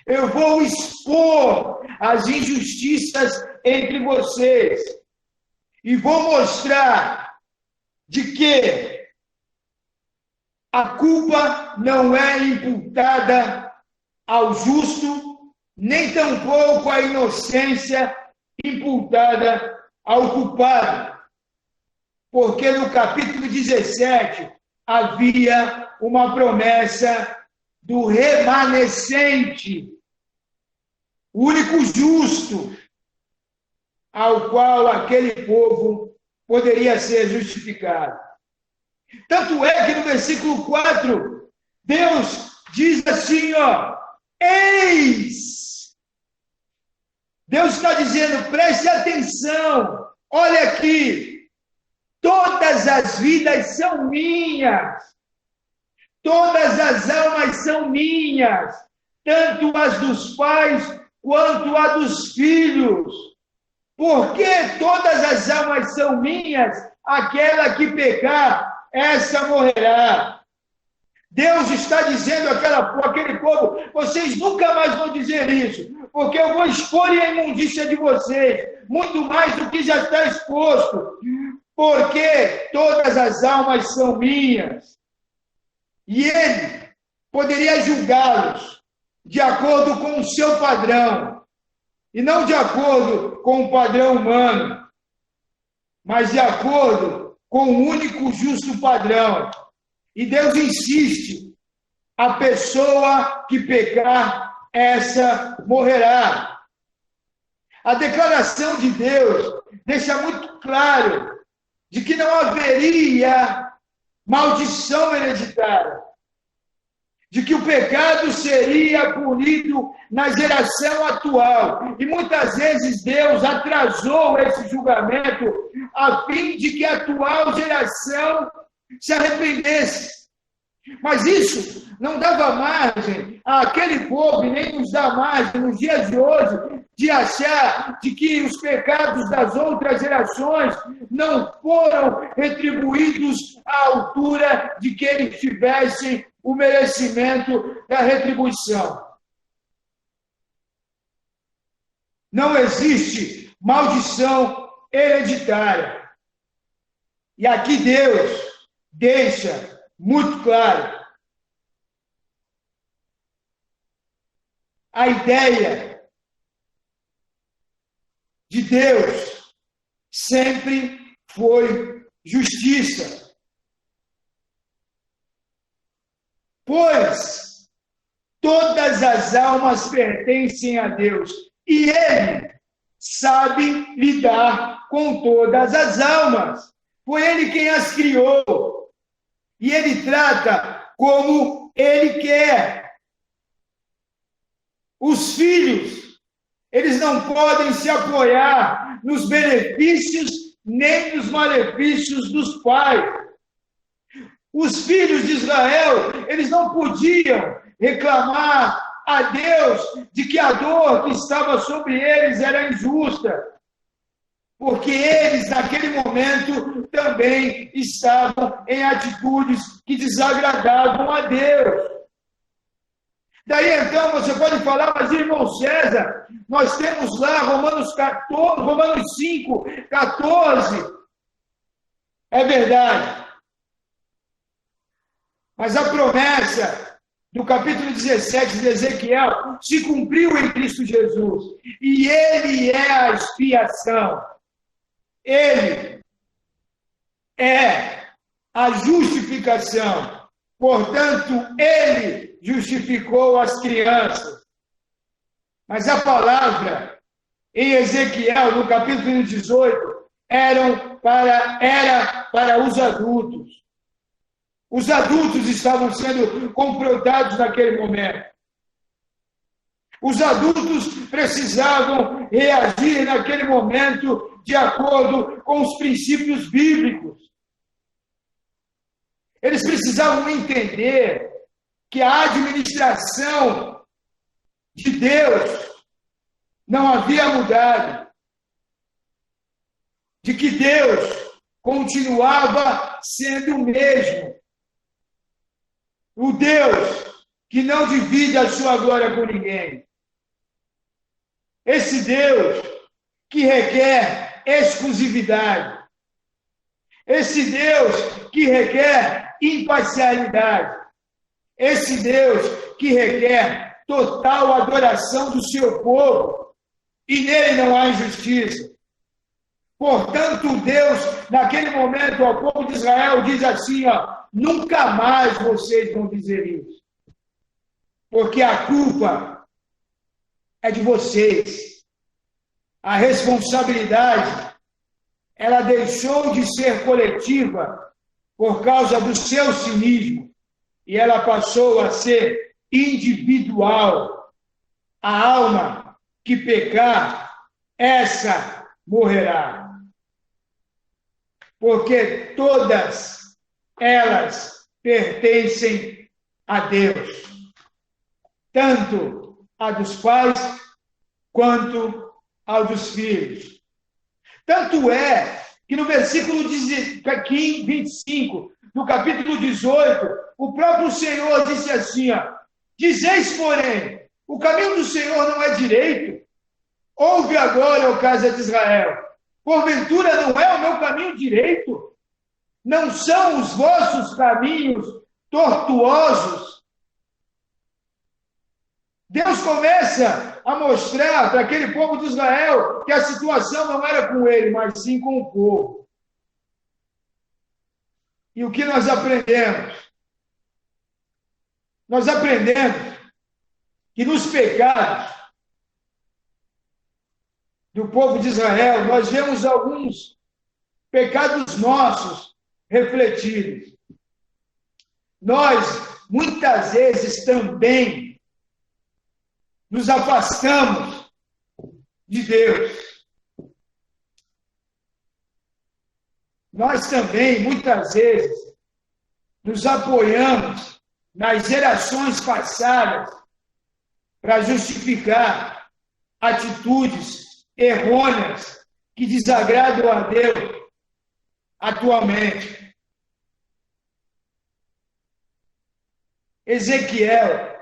Eu vou expor as injustiças entre vocês. E vou mostrar de que a culpa não é imputada ao justo, nem tampouco a inocência imputada ao culpado. Porque no capítulo 17 havia uma promessa do remanescente, o único justo, ao qual aquele povo poderia ser justificado. Tanto é que no versículo 4, Deus diz assim, eis! Deus está dizendo, preste atenção, olha aqui, todas as vidas são minhas, todas as almas são minhas, tanto as dos pais quanto a dos filhos. Porque todas as almas são minhas, aquela que pecar, essa morrerá. Deus está dizendo àquele povo, vocês nunca mais vão dizer isso, porque eu vou expor a imundícia de vocês, muito mais do que já está exposto, porque todas as almas são minhas. E ele poderia julgá-los de acordo com o seu padrão, e não de acordo com o padrão humano, mas de acordo com o único justo padrão. E Deus insiste, a pessoa que pecar, essa morrerá. A declaração de Deus deixa muito claro de que não haveria maldição hereditária, de que o pecado seria punido na geração atual. E muitas vezes Deus atrasou esse julgamento a fim de que a atual geração se arrependesse. Mas isso não dava margem àquele povo, e nem nos dá margem nos dias de hoje, de achar de que os pecados das outras gerações não foram retribuídos à altura de que eles tivessem o merecimento da retribuição. Não existe maldição hereditária. E aqui Deus deixa muito claro a ideia de Deus sempre foi justiça. Pois todas as almas pertencem a Deus e Ele sabe lidar com todas as almas. Foi Ele quem as criou e Ele trata como Ele quer. Os filhos, eles não podem se apoiar nos benefícios nem nos malefícios dos pais. Os filhos de Israel, eles não podiam reclamar a Deus de que a dor que estava sobre eles era injusta, porque eles, naquele momento, também estavam em atitudes que desagradavam a Deus. Daí, então, você pode falar, mas, irmão César, nós temos lá Romanos 5, 14. É verdade. Mas a promessa do capítulo 17 de Ezequiel se cumpriu em Cristo Jesus. E Ele é a expiação. Ele é a justificação. Portanto, Ele justificou as crianças. Mas a palavra em Ezequiel, no capítulo 18, era para os adultos. Os adultos estavam sendo confrontados naquele momento. Os adultos precisavam reagir naquele momento de acordo com os princípios bíblicos. Eles precisavam entender que a administração de Deus não havia mudado, de que Deus continuava sendo o mesmo. O Deus que não divide a sua glória com ninguém. Esse Deus que requer exclusividade. Esse Deus que requer imparcialidade. Esse Deus que requer total adoração do seu povo. E nele não há injustiça. Portanto, Deus, naquele momento, ao povo de Israel, diz assim, nunca mais vocês vão dizer isso. Porque a culpa é de vocês. A responsabilidade, ela deixou de ser coletiva por causa do seu cinismo e ela passou a ser individual. A alma que pecar, essa morrerá. Porque todas elas pertencem a Deus. Tanto a dos pais, quanto a dos filhos. Tanto é que no versículo 25, no capítulo 18, o próprio Senhor disse assim, dizeis, porém, o caminho do Senhor não é direito. Ouve agora, ó casa de Israel. Porventura não é o meu caminho direito? Não são os vossos caminhos tortuosos? Deus começa a mostrar para aquele povo de Israel que a situação não era com ele, mas sim com o povo. E o que nós aprendemos? Nós aprendemos que nos pecados do povo de Israel, nós vemos alguns pecados nossos refletidos. Nós, muitas vezes, também nos afastamos de Deus. Nós também, muitas vezes, nos apoiamos nas gerações passadas para justificar atitudes errôneas que desagradam a Deus atualmente. Ezequiel,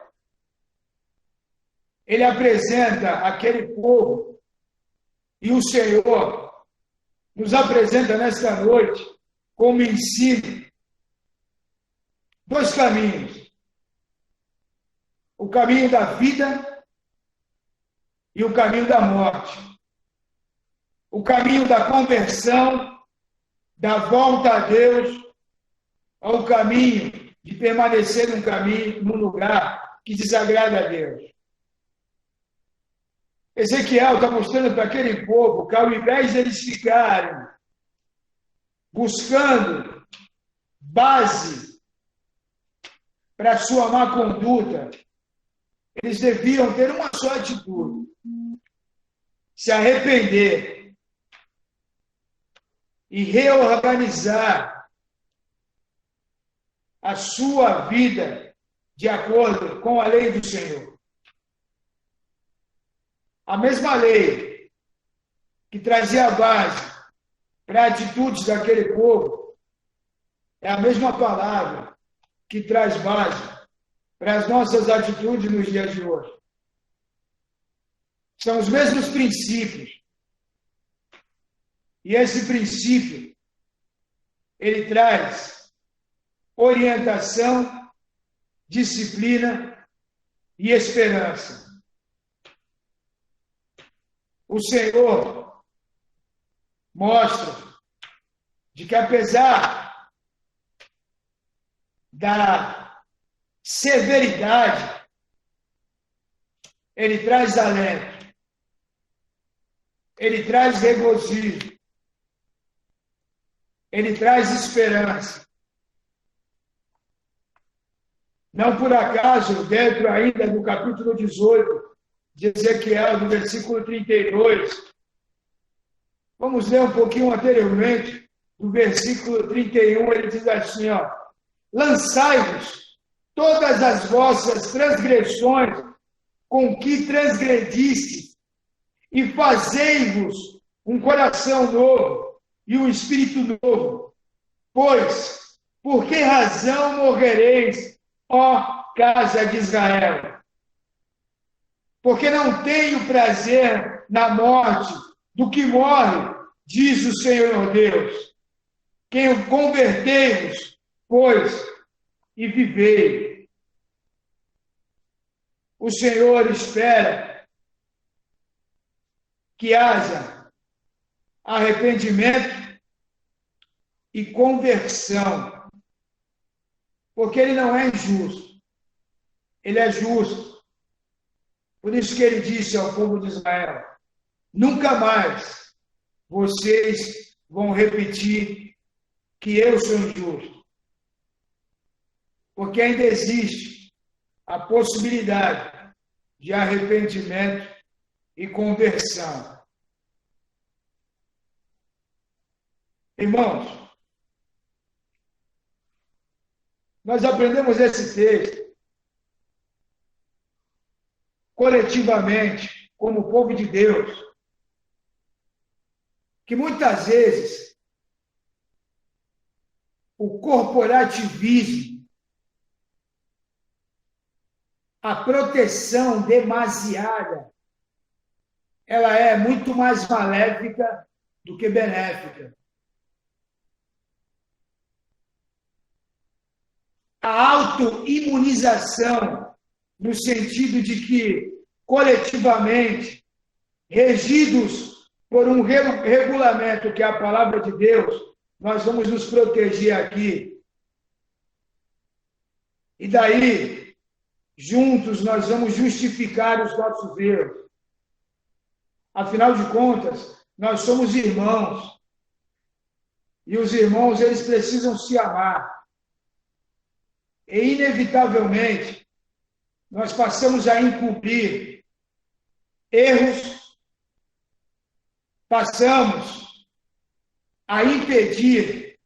ele apresenta aquele povo E o Senhor nos apresenta nesta noite como ensino dois caminhos: o caminho da vida e o caminho da morte, o caminho da conversão, da volta a Deus, ao caminho de permanecer num lugar que desagrada a Deus. Ezequiel está mostrando para aquele povo que, ao invés de eles ficarem buscando base para a sua má conduta, eles deviam ter uma só atitude: se arrepender e reorganizar a sua vida de acordo com a lei do Senhor. A mesma lei que trazia a base para atitudes daquele povo é a mesma palavra que traz base para as nossas atitudes nos dias de hoje. São os mesmos princípios. E esse princípio, ele traz orientação, disciplina e esperança. O Senhor mostra de que, apesar da severidade, ele traz alento, ele traz regozijo, ele traz esperança. Não por acaso, dentro ainda do capítulo 18 de Ezequiel, no versículo 32, vamos ler um pouquinho anteriormente, no versículo 31, ele diz assim, lançai-vos todas as vossas transgressões com que transgredistes, e fazei-vos um coração novo e um espírito novo. Pois, por que razão morrereis, ó casa de Israel? Porque não tenho prazer na morte do que morre, diz o Senhor Deus. Quem convertei-vos, pois, e vivei. O Senhor espera que haja arrependimento e conversão, porque Ele não é injusto, Ele é justo. Por isso que Ele disse ao povo de Israel, nunca mais vocês vão repetir que eu sou injusto, porque ainda existe a possibilidade de arrependimento e conversão. Irmãos, nós aprendemos esse texto coletivamente, como povo de Deus, que muitas vezes o corporativismo, a proteção demasiada, ela é muito mais maléfica do que benéfica. A autoimunização, no sentido de que, coletivamente, regidos por um regulamento que é a palavra de Deus, nós vamos nos proteger aqui. E daí, juntos, nós vamos justificar os nossos erros. Afinal de contas, nós somos irmãos. E os irmãos, eles precisam se amar. E, inevitavelmente, nós passamos a encobrir erros, passamos a impedir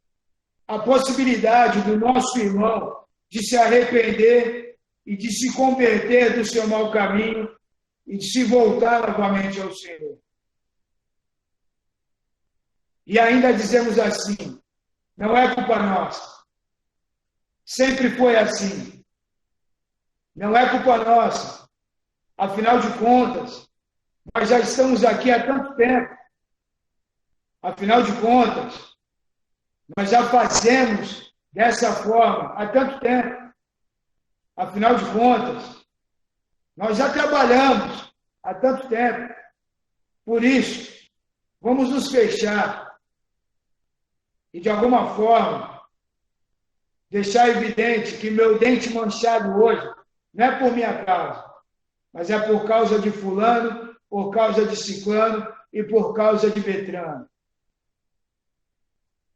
a possibilidade do nosso irmão de se arrepender e de se converter do seu mau caminho e de se voltar novamente ao Senhor. E ainda dizemos assim, não é culpa nossa. Sempre foi assim. Não é culpa nossa. Afinal de contas, nós já estamos aqui há tanto tempo Afinal de contas, nós já fazemos dessa forma há tanto tempo. Afinal de contas, nós já trabalhamos há tanto tempo. Por isso, vamos nos fechar e, de alguma forma, deixar evidente que meu dente manchado hoje não é por minha causa, mas é por causa de fulano, por causa de ciclano e por causa de Beltrano.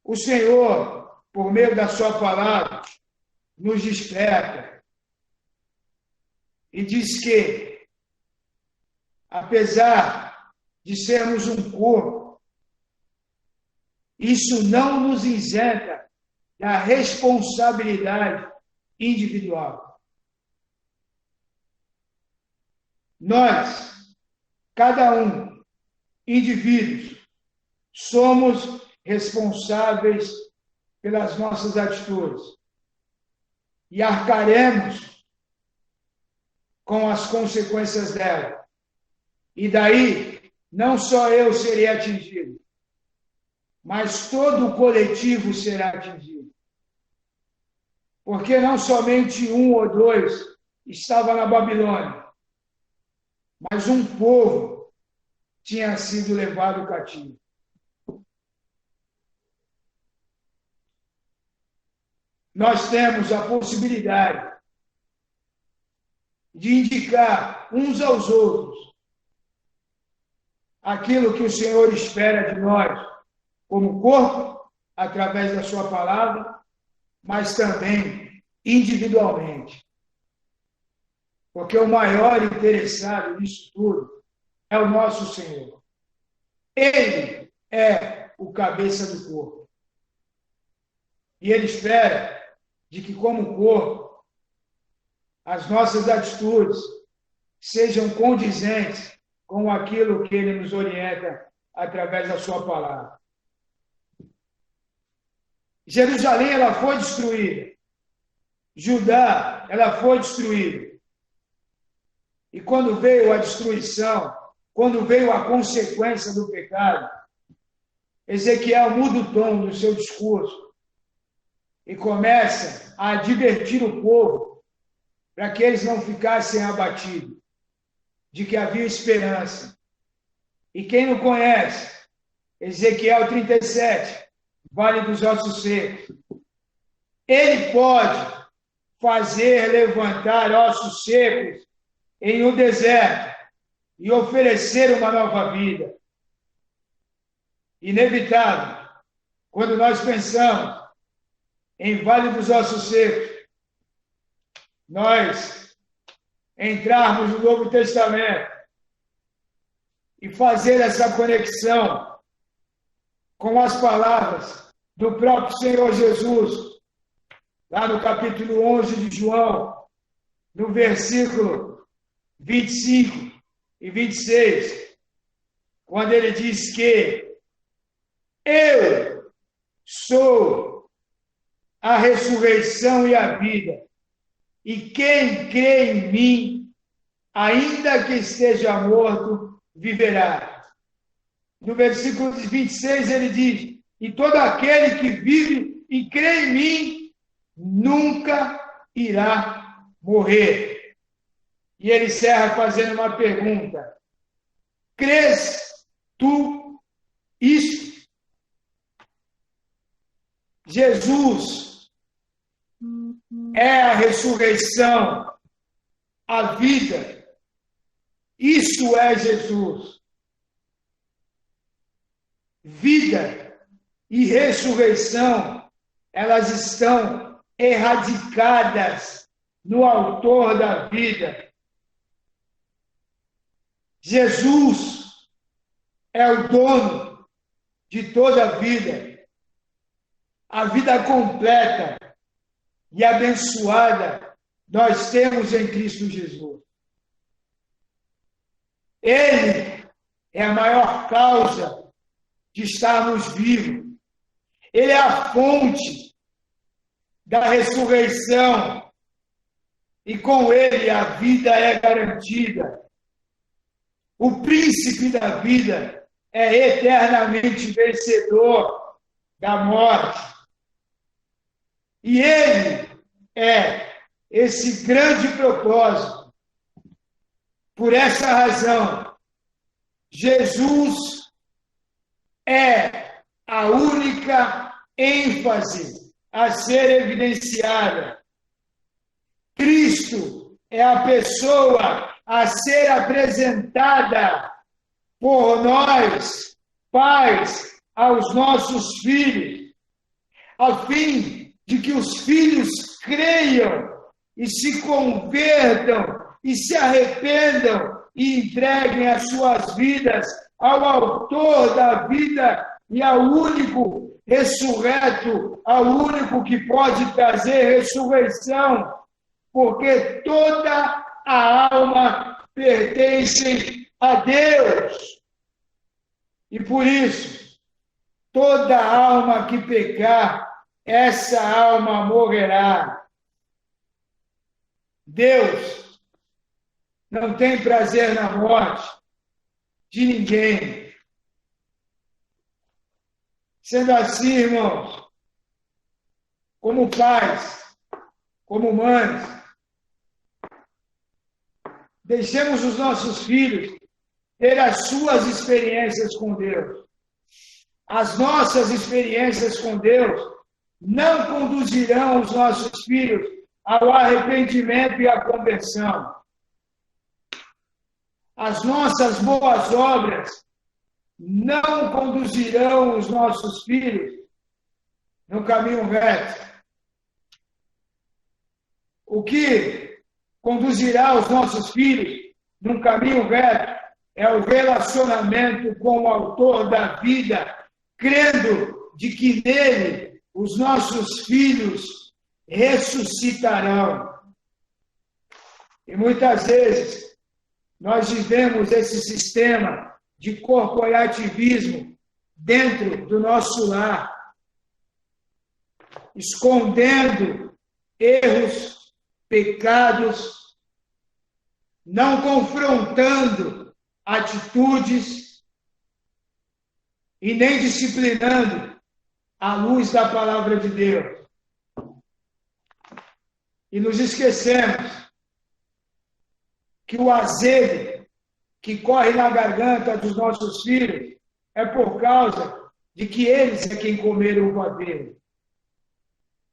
O Senhor, por meio da sua palavra, nos desperta e diz que, apesar de sermos um corpo, isso não nos isenta da responsabilidade individual. Nós, cada um, indivíduos, somos responsáveis pelas nossas atitudes e arcaremos com as consequências dela. E daí, não só eu serei atingido, mas todo o coletivo será atingido. Porque não somente um ou dois estava na Babilônia, mas um povo tinha sido levado cativo. Nós temos a possibilidade de indicar uns aos outros aquilo que o Senhor espera de nós, como corpo, através da sua palavra, mas também individualmente. Porque o maior interessado nisso tudo é o nosso Senhor. Ele é o cabeça do corpo. E Ele espera de que, como corpo, as nossas atitudes sejam condizentes com aquilo que Ele nos orienta através da sua palavra. Jerusalém, ela foi destruída. Judá, ela foi destruída. E quando veio a destruição, quando veio a consequência do pecado, Ezequiel muda o tom do seu discurso e começa a advertir o povo para que eles não ficassem abatidos, de que havia esperança. E quem não conhece, Ezequiel 37, Vale dos Ossos Secos, ele pode fazer levantar ossos secos em um deserto e oferecer uma nova vida. Inevitável, quando nós pensamos em Vale dos Ossos Secos, nós entrarmos no Novo Testamento e fazer essa conexão com as palavras do próprio Senhor Jesus, lá no capítulo 11 de João, no versículo 25 e 26, quando ele diz que eu sou a ressurreição e a vida, e quem crê em mim, ainda que esteja morto, viverá. No versículo 26 ele diz, e todo aquele que vive e crê em mim, nunca irá morrer. E ele encerra fazendo uma pergunta, crês tu isso? Jesus é a ressurreição, a vida. Isso é Jesus. Vida e ressurreição, elas estão erradicadas no autor da vida. Jesus é o dono de toda a vida completa e abençoada nós temos em Cristo Jesus. Ele é a maior causa de estarmos vivos. Ele é a fonte da ressurreição e com ele a vida é garantida. O príncipe da vida é eternamente vencedor da morte. E ele é esse grande propósito. Por essa razão, Jesus é a única ênfase a ser evidenciada. Cristo é a pessoa a ser apresentada por nós, pais, aos nossos filhos, a fim de que os filhos creiam e se convertam e se arrependam e entreguem as suas vidas ao autor da vida e ao único ressurreto, ao único que pode trazer ressurreição, porque toda a alma pertence a Deus. E por isso, toda alma que pecar, essa alma morrerá. Deus não tem prazer na morte de ninguém. Sendo assim, irmãos, como pais, como mães, deixemos os nossos filhos ter as suas experiências com Deus. As nossas experiências com Deus não conduzirão os nossos filhos ao arrependimento e à conversão. As nossas boas obras não conduzirão os nossos filhos no caminho reto. O que conduzirá os nossos filhos no caminho reto é o relacionamento com o autor da vida, crendo de que nele os nossos filhos ressuscitarão. E muitas vezes nós vivemos esse sistema de corporativismo dentro do nosso lar, escondendo erros, pecados, não confrontando atitudes e nem disciplinando à luz da palavra de Deus. E nos esquecemos que o azedo que corre na garganta dos nossos filhos é por causa de que eles é quem comeram o vadeiro.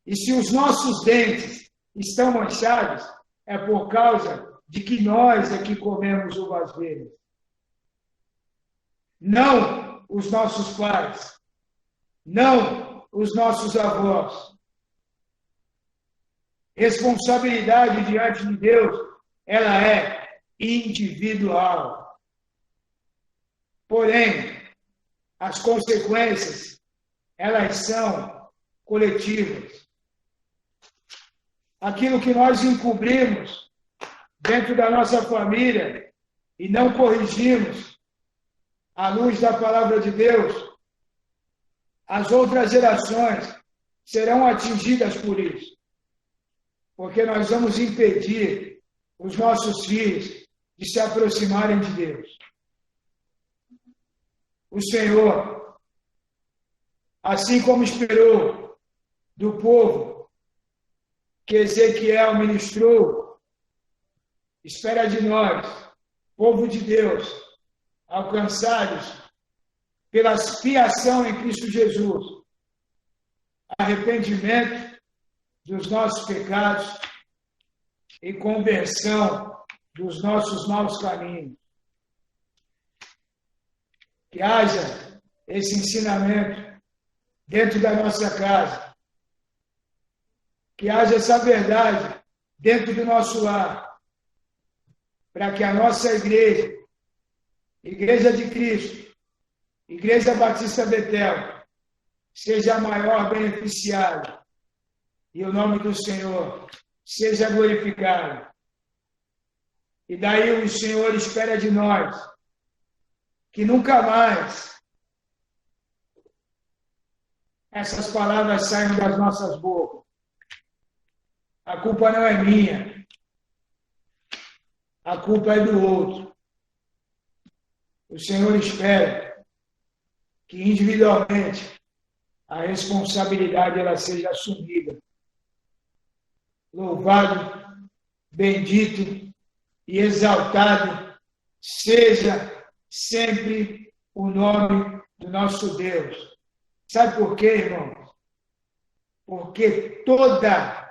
E se os nossos dentes estão manchados, é por causa de que nós é que comemos o vadeiro. Não os nossos pais, não os nossos avós. Responsabilidade diante de Deus, ela é individual. Porém, as consequências, elas são coletivas. Aquilo que nós encobrimos dentro da nossa família e não corrigimos à luz da palavra de Deus, as outras gerações serão atingidas por isso. Porque nós vamos impedir os nossos filhos de se aproximarem de Deus. O Senhor, assim como esperou do povo que Ezequiel ministrou, espera de nós, povo de Deus, alcançados pela expiação em Cristo Jesus, arrependimento dos nossos pecados e conversão dos nossos maus caminhos. Que haja esse ensinamento dentro da nossa casa. Que haja essa verdade dentro do nosso lar. Para que a nossa igreja, Igreja de Cristo, Igreja Batista Betel, seja a maior beneficiada. E o nome do Senhor seja glorificado. E daí o Senhor espera de nós que nunca mais essas palavras saiam das nossas bocas. A culpa não é minha. A culpa é do outro. O Senhor espera que individualmente a responsabilidade ela seja assumida. Louvado, bendito e exaltado seja sempre o nome do nosso Deus. Sabe por quê, irmãos? Porque todas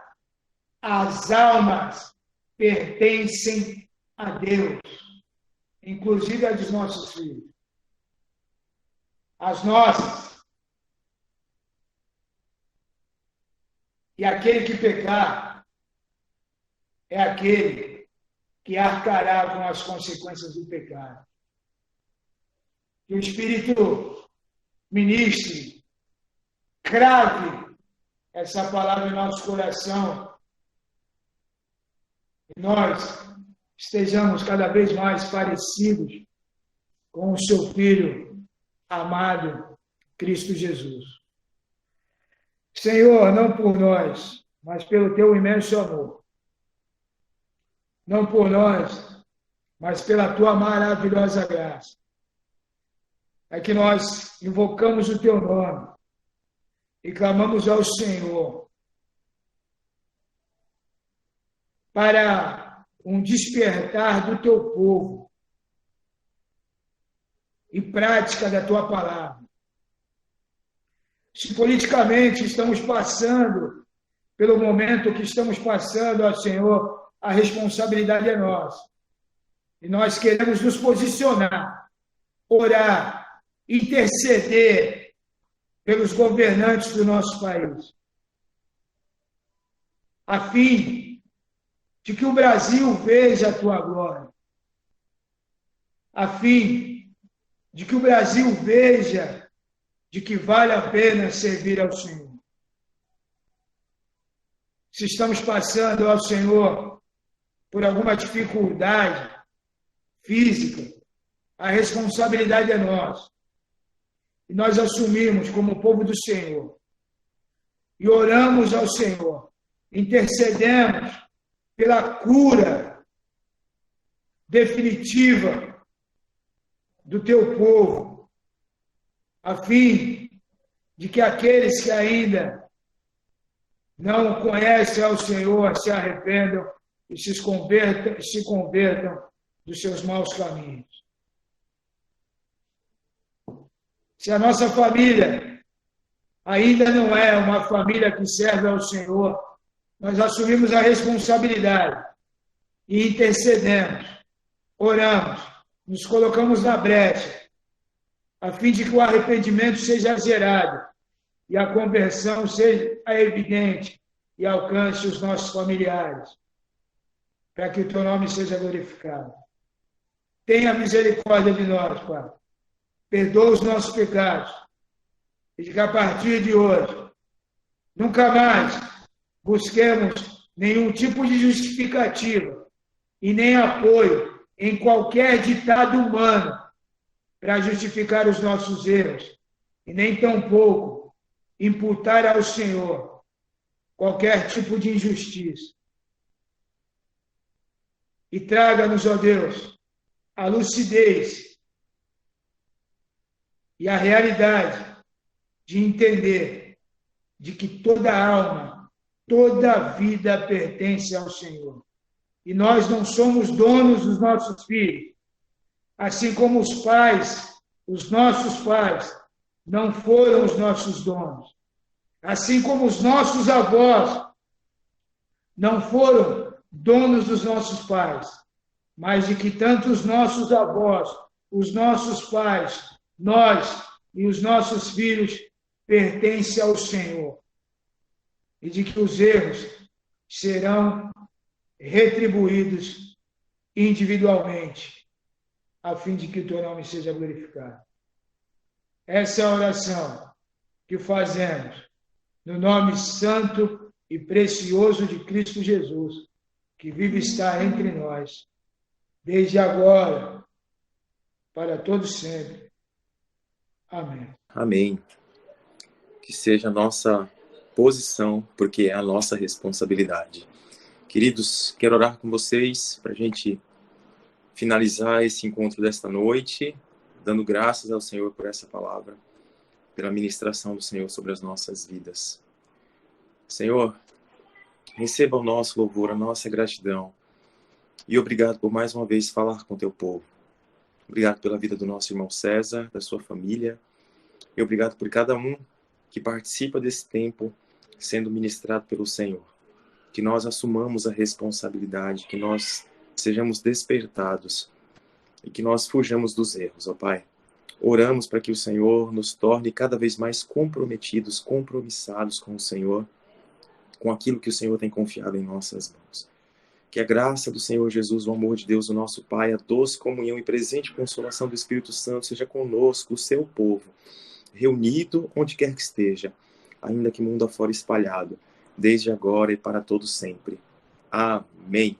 as almas pertencem a Deus, inclusive a dos nossos filhos. As nossas. E aquele que pecar é aquele que arcará com as consequências do pecado. Que o Espírito ministre, crave essa palavra em nosso coração e nós estejamos cada vez mais parecidos com o seu Filho amado, Cristo Jesus. Senhor, não por nós, mas pelo teu imenso amor. Não por nós, mas pela tua maravilhosa graça. É que nós invocamos o teu nome e clamamos ao Senhor para um despertar do teu povo e prática da tua palavra. Se politicamente estamos passando pelo momento que estamos passando, ó Senhor, a responsabilidade é nossa. E nós queremos nos posicionar, orar, interceder pelos governantes do nosso país, a fim de que o Brasil veja a tua glória, a fim de que o Brasil veja de que vale a pena servir ao Senhor. Se estamos passando ao Senhor por alguma dificuldade física, a responsabilidade é nossa. E nós assumimos como povo do Senhor. E oramos ao Senhor. Intercedemos pela cura definitiva do teu povo, a fim de que aqueles que ainda não conhecem ao Senhor se arrependam e se convertam dos seus maus caminhos. Se a nossa família ainda não é uma família que serve ao Senhor, nós assumimos a responsabilidade e intercedemos, oramos, nos colocamos na brecha, a fim de que o arrependimento seja gerado e a conversão seja evidente e alcance os nossos familiares, para que o teu nome seja glorificado. Tenha misericórdia de nós, Pai. Perdoa os nossos pecados e que a partir de hoje nunca mais busquemos nenhum tipo de justificativa e nem apoio em qualquer ditado humano para justificar os nossos erros e nem tampouco imputar ao Senhor qualquer tipo de injustiça. E traga-nos, ó Deus, a lucidez e a realidade de entender de que toda alma, toda vida pertence ao Senhor. E nós não somos donos dos nossos filhos, assim como os pais, os nossos pais, não foram os nossos donos. Assim como os nossos avós não foram donos dos nossos pais, mas de que tanto os nossos avós, os nossos pais, nós e os nossos filhos pertencem ao Senhor. E de que os erros serão retribuídos individualmente, a fim de que o teu nome seja glorificado. Essa é a oração que fazemos no nome santo e precioso de Cristo Jesus, que vive e está entre nós, desde agora, para todo sempre. Amém. Amém. Que seja a nossa posição, porque é a nossa responsabilidade. Queridos, quero orar com vocês para a gente finalizar esse encontro desta noite, dando graças ao Senhor por essa palavra. pela ministração do Senhor sobre as nossas vidas. Senhor, receba o nosso louvor, a nossa gratidão. E obrigado por mais uma vez falar com teu povo. Obrigado pela vida do nosso irmão César, da sua família. E obrigado por cada um que participa desse tempo sendo ministrado pelo Senhor. Que nós assumamos a responsabilidade, que nós sejamos despertados e que nós fujamos dos erros, ó Pai. Oramos para que o Senhor nos torne cada vez mais comprometidos, compromissados com o Senhor, com aquilo que o Senhor tem confiado em nossas mãos. Que a graça do Senhor Jesus, o amor de Deus, o nosso Pai, a doce comunhão e presente consolação do Espírito Santo seja conosco, o seu povo, reunido onde quer que esteja, ainda que mundo afora espalhado, desde agora e para todo sempre. Amém.